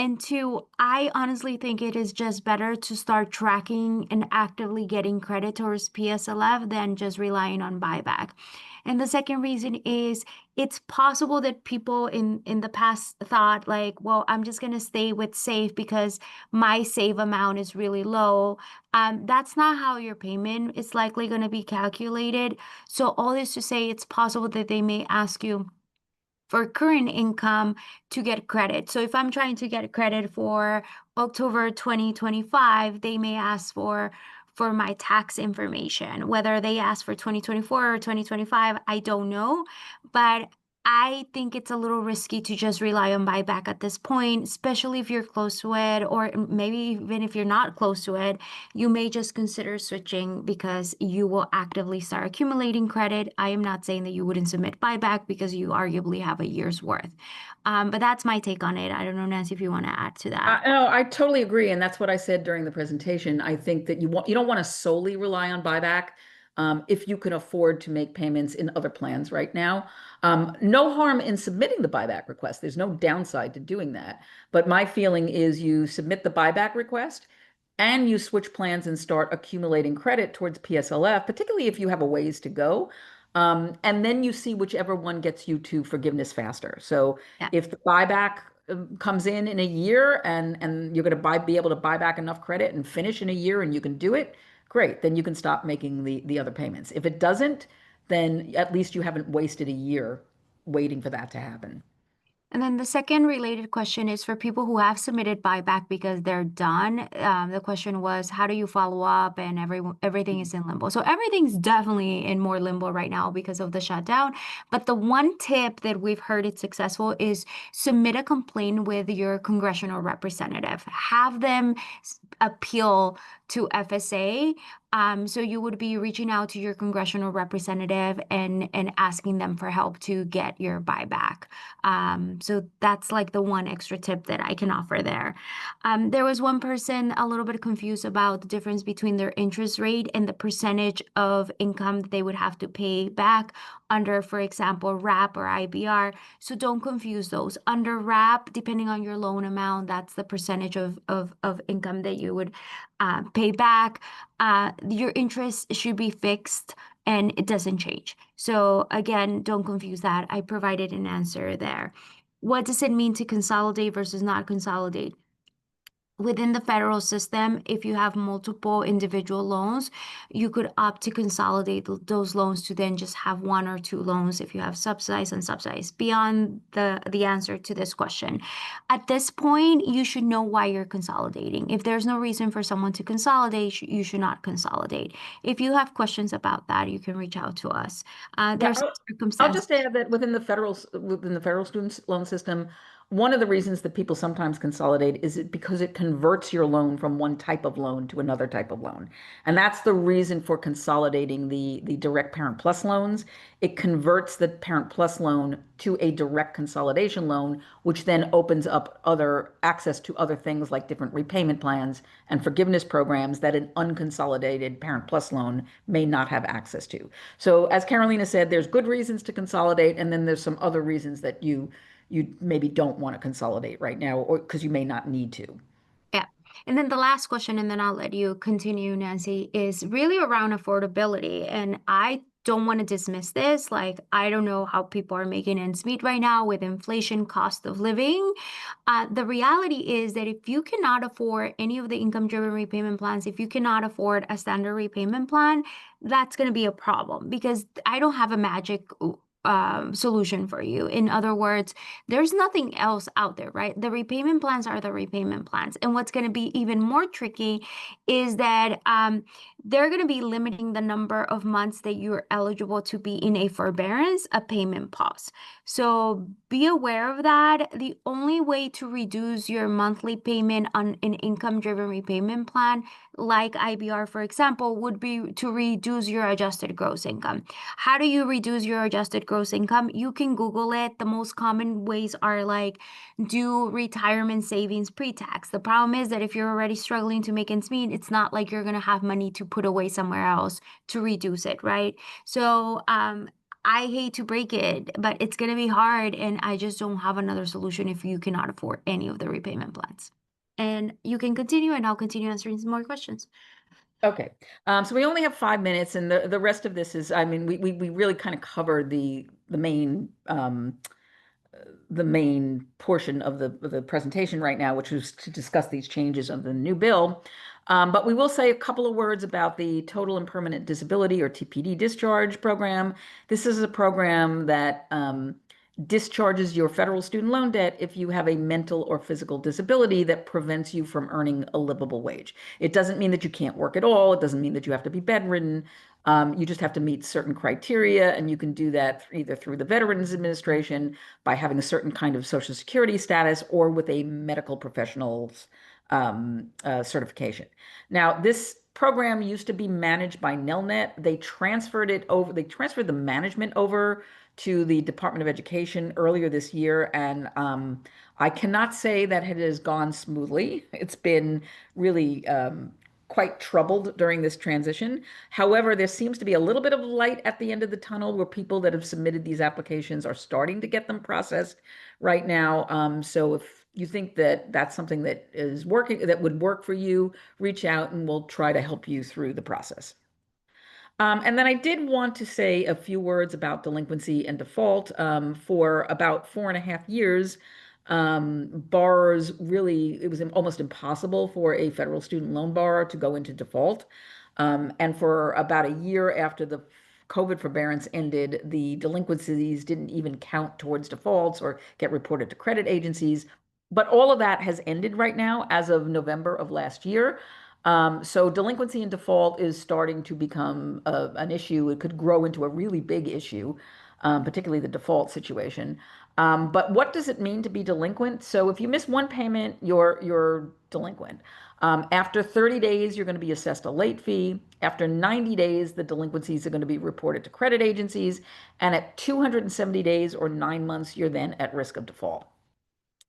And two, I honestly think it is just better to start tracking and actively getting credit towards PSLF than just relying on buyback. And the second reason is it's possible that people in the past thought like, well, I'm just going to stay with safe because my save amount is really low. That's not how your payment is likely going to be calculated. So all this to say, it's possible that they may ask you for current income to get credit. So if I'm trying to get credit for October 2025, they may ask for my tax information. Whether they ask for 2024 or 2025, I don't know, but I think it's a little risky to just rely on buyback at this point, especially if you're close to it, or maybe even if you're not close to it, you may just consider switching because you will actively start accumulating credit. I am not saying that you wouldn't submit buyback because you arguably have a year's worth. But that's my take on it. I don't know, Nancy, if you want to add to that. no, I totally agree, and that's what I said during the presentation. I think that you don't want to solely rely on buyback if you can afford to make payments in other plans right now. No harm in submitting the buyback request. There's no downside to doing that. But my feeling is you submit the buyback request and you switch plans and start accumulating credit towards PSLF, particularly if you have a ways to go. And then you see whichever one gets you to forgiveness faster. So Yeah. if the buyback comes in a year and you're going to be able to buy back enough credit and finish in a year and you can do it, great. Then you can stop making the other payments. If it doesn't, then at least you haven't wasted a year waiting for that to happen. And then the second related question is for people who have submitted buyback because they're done. The question was, how do you follow up? And everything is in limbo. So everything's definitely in more limbo right now because of the shutdown. But the one tip that we've heard is successful is submit a complaint with your congressional representative. Have them appeal to FSA. So you would be reaching out to your congressional representative and asking them for help to get your buyback. So that's like the one extra tip that I can offer there. There was one person a little bit confused about the difference between their interest rate and the percentage of income that they would have to pay back under, for example, RAP or IBR. So don't confuse those. Under RAP, depending on your loan amount, that's the percentage of income that you would pay back. Your interest should be fixed and it doesn't change. So again, don't confuse that. I provided an answer there. What does it mean to consolidate versus not consolidate? Within the federal system, if you have multiple individual loans, you could opt to consolidate those loans to then just have one or two loans if you have subsidized and subsidized. Beyond the answer to this question, at this point, you should know why you're consolidating. If there's no reason for someone to consolidate, you should not consolidate. If you have questions about that, you can reach out to us. Yeah, There's I'll circumstances. just add that within the federal student loan system, one of the reasons that people sometimes consolidate is because it converts your loan from one type of loan to another type of loan. And that's the reason for consolidating the direct Parent Plus loans. It converts the Parent Plus loan to a direct consolidation loan, which then opens up other access to other things like different repayment plans and forgiveness programs that an unconsolidated Parent Plus loan may not have access to. So as Carolina said, there's good reasons to consolidate, and then there's some other reasons that you maybe don't want to consolidate right now, or because you may not need to. Yeah. And then the last question, and then I'll let you continue, Nancy, is really around affordability. And I don't want to dismiss this. Like, I don't know how people are making ends meet right now with inflation, cost of living. The reality is that if you cannot afford any of the income-driven repayment plans, if you cannot afford a standard repayment plan, that's going to be a problem because I don't have a magic solution for you. In other words, there's nothing else out there, right? The repayment plans are the repayment plans. And what's going to be even more tricky is that they're going to be limiting the number of months that you're eligible to be in a forbearance, a payment pause. So be aware of that. The only way to reduce your monthly payment on an income-driven repayment plan, like IBR, for example, would be to reduce your adjusted gross income. How do you reduce your adjusted gross income? You can Google it. The most common ways are like do retirement savings pre-tax. The problem is that if you're already struggling to make ends meet, it's not like you're going to have money to put away somewhere else to reduce it, right? So, I hate to break it, but it's going to be hard, and I just don't have another solution if you cannot afford any of the repayment plans. And you can continue, and I'll continue answering some more questions. Okay. So we only have 5 minutes, and the rest of this is, I mean, we really kind of covered the main portion of the presentation right now, which was to discuss these changes of the new bill. But we will say a couple of words about the Total and Permanent Disability or TPD discharge program. This is a program that discharges your federal student loan debt if you have a mental or physical disability that prevents you from earning a livable wage. It doesn't mean that you can't work at all. It doesn't mean that you have to be bedridden. You just have to meet certain criteria, and you can do that either through the Veterans Administration by having a certain kind of Social Security status or with a medical professional's certification. Now, this program used to be managed by Nelnet. They transferred the management over to the Department of Education earlier this year, and I cannot say that it has gone smoothly. It's been really quite troubled during this transition. However, there seems to be a little bit of light at the end of the tunnel where people that have submitted these applications are starting to get them processed right now. So if you think that that's something that is working, that would work for you, reach out and we'll try to help you through the process. And then I did want to say a few words about delinquency and default. For about 4.5 years, borrowers really, it was almost impossible for a federal student loan borrower to go into default. And for about a year after the COVID forbearance ended, the delinquencies didn't even count towards defaults or get reported to credit agencies. But all of that has ended right now as of November of last year. So delinquency and default is starting to become an issue. It could grow into a really big issue, particularly the default situation. But what does it mean to be delinquent? So if you miss one payment, you're delinquent. After 30 days, you're going to be assessed a late fee. After 90 days, the delinquencies are going to be reported to credit agencies. And at 270 days or 9 months, you're then at risk of default.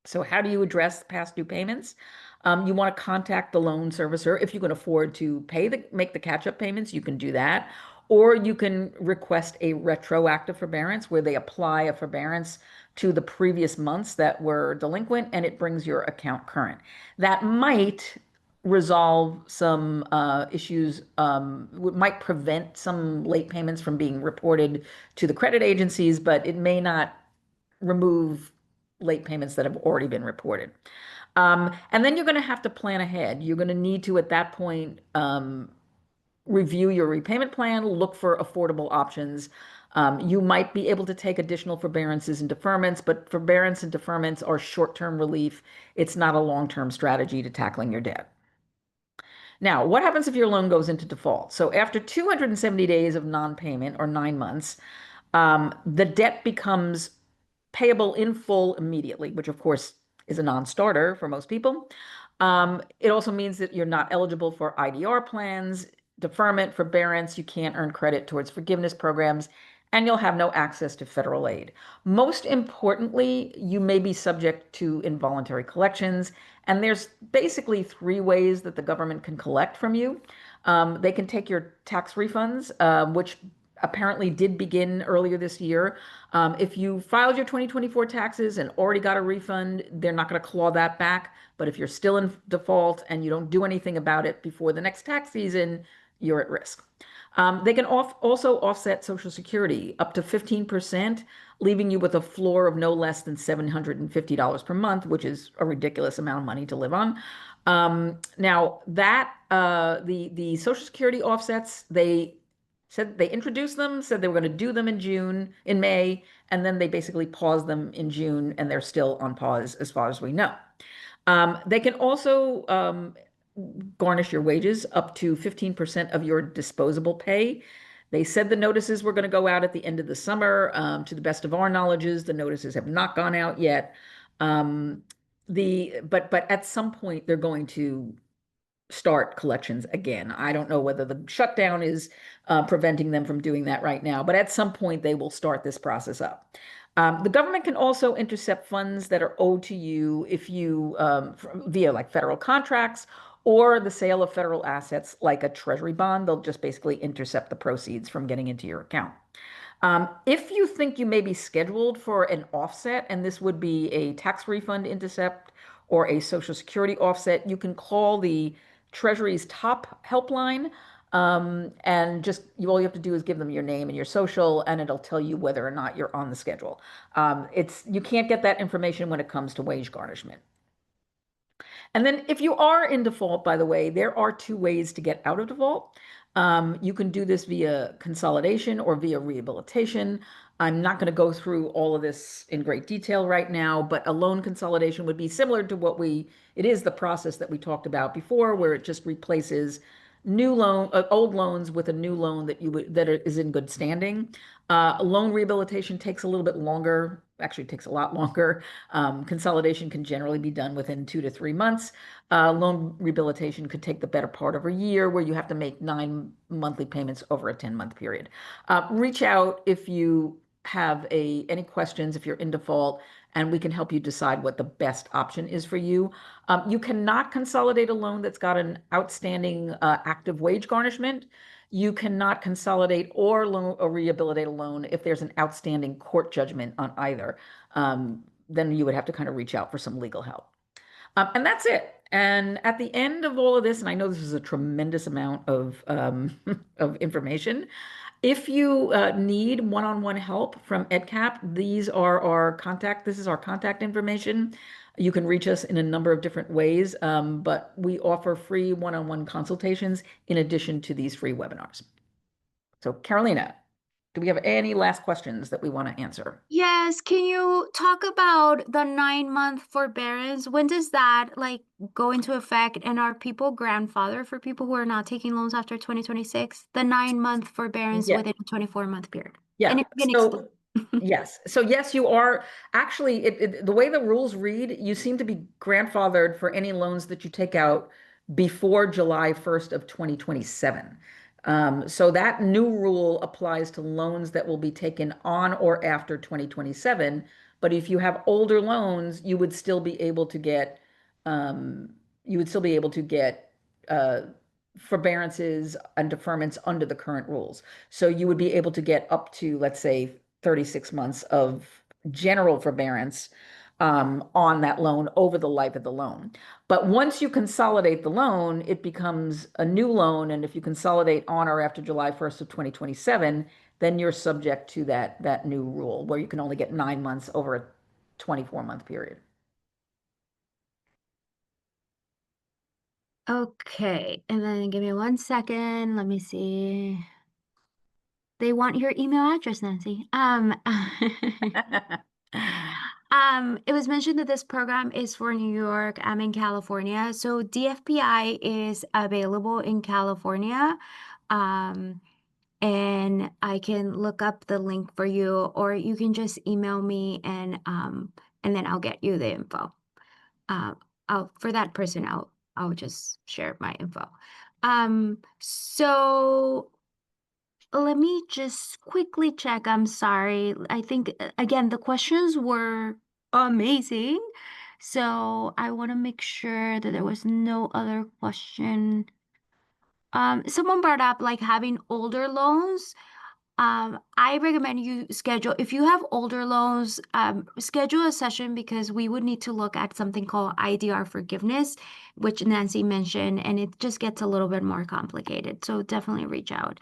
So how do you address past due payments? You want to contact the loan servicer. If you can afford to make the catch-up payments, you can do that. Or you can request a retroactive forbearance where they apply a forbearance to the previous months that were delinquent and it brings your account current. That might resolve some issues, might prevent some late payments from being reported to the credit agencies, but it may not remove late payments that have already been reported. And then you're going to have to plan ahead. You're going to need to, at that point, review your repayment plan, look for affordable options. You might be able to take additional forbearances and deferments, but forbearance and deferments are short-term relief. It's not a long-term strategy to tackling your debt. Now, what happens if your loan goes into default? So after 270 days of non-payment or 9 months, the debt becomes payable in full immediately, which of course is a non-starter for most people. It also means that you're not eligible for IDR plans, deferment, forbearance. You can't earn credit towards forgiveness programs, and you'll have no access to federal aid. Most importantly, you may be subject to involuntary collections, and there's basically three ways that the government can collect from you. They can take your tax refunds, which apparently did begin earlier this year. If you filed your 2024 taxes and already got a refund, they're not going to claw that back. But if you're still in default and you don't do anything about it before the next tax season, you're at risk. They can also offset Social Security up to 15%, leaving you with a floor of no less than $750 per month, which is a ridiculous amount of money to live on. Now that the Social Security offsets, they introduced them, said they were going to do them in May, and then they basically paused them in June, and they're still on pause as far as we know. They can also garnish your wages up to 15% of your disposable pay. They said the notices were going to go out at the end of the summer. To the best of our knowledges, the notices have not gone out yet. But at some point they're going to start collections again. I don't know whether the shutdown is preventing them from doing that right now, but at some point they will start this process up. The government can also intercept funds that are owed to you if you via like federal contracts or the sale of federal assets like a treasury bond. They'll just basically intercept the proceeds from getting into your account. If you think you may be scheduled for an offset, and this would be a tax refund intercept or a Social Security offset, you can call the Treasury's top helpline. And just all you have to do is give them your name and your social, and it'll tell you whether or not you're on the schedule. You can't get that information when it comes to wage garnishment. And then if you are in default, by the way, there are two ways to get out of default. You can do this via consolidation or via rehabilitation. I'm not going to go through all of this in great detail right now, but a loan consolidation would be similar to it is the process that we talked about before, where it just replaces old loans with a new loan that is in good standing. Loan rehabilitation takes a little bit longer. Actually, it takes a lot longer. Consolidation can generally be done within 2 to 3 months. Loan rehabilitation could take the better part of a year, where you have to make 9 monthly payments over a 10-month period. Reach out if you have any questions, if you're in default, and we can help you decide what the best option is for you. You cannot consolidate a loan that's got an outstanding active wage garnishment. You cannot consolidate or rehabilitate a loan if there's an outstanding court judgment on either. Then you would have to kind of reach out for some legal help. And that's it. And at the end of all of this, and I know this is a tremendous amount of of information, if you need one-on-one help from EDCAP, this is our contact information. You can reach us in a number of different ways, but we offer free one-on-one consultations in addition to these free webinars. So Carolina. Do we have any last questions that we want to answer? Yes, can you talk about the 9 month forbearance? When does that like go into effect? And are people grandfather for people who are not taking loans after 2026? The 9 month forbearance Yeah. within a 24-month period. And Yeah. if you can explain. So yes. So yes, you are actually the way the rules read, you seem to be grandfathered for any loans that you take out before July 1st of 2027. So that new rule applies to loans that will be taken on or after 2027. But if you have older loans, um, you would still be able to get uh, forbearances and deferments under the current rules. So you would be able to get up to, let's say, 36 months of general forbearance on that loan over the life of the loan. But once you consolidate the loan, it becomes a new loan. And if you consolidate on or after July 1st of 2027, then you're subject to that new rule where you can only get 9 months over a 24-month period. Okay, and then give me 1 second. Let me see. They want your email address, Nancy. It was mentioned that this program is for New York. I'm in California. So DFPI is available in California. Um, and I can look up the link for you, or you can just email me and then I'll get you the info. Um, I'll for that person, I'll just share my info. So let me just quickly check. I'm sorry. I think again the questions were amazing. So I want to make sure that there was no other question. Someone brought up like having older loans. I recommend you schedule, if you have older loans, schedule a session because we would need to look at something called IDR forgiveness, which Nancy mentioned, and it just gets a little bit more complicated. So definitely reach out.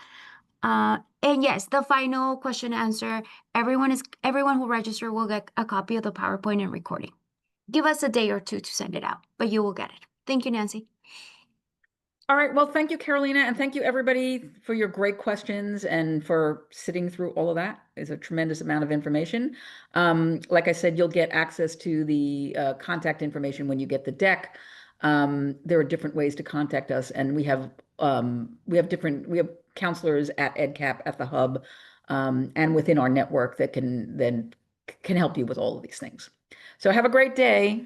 And yes, the final question answer, everyone who register will get a copy of the PowerPoint and recording. Give us a day or two to send it out, but you will get it. Thank you, Nancy. All right. Well, thank you, Carolina, and thank you everybody for your great questions and for sitting through all of that. It's a tremendous amount of information. Like I said, you'll get access to the contact information when you get the deck. There are different ways to contact us, and we have counselors at EDCAP at the hub, and within our network that can help you with all of these things. So have a great day.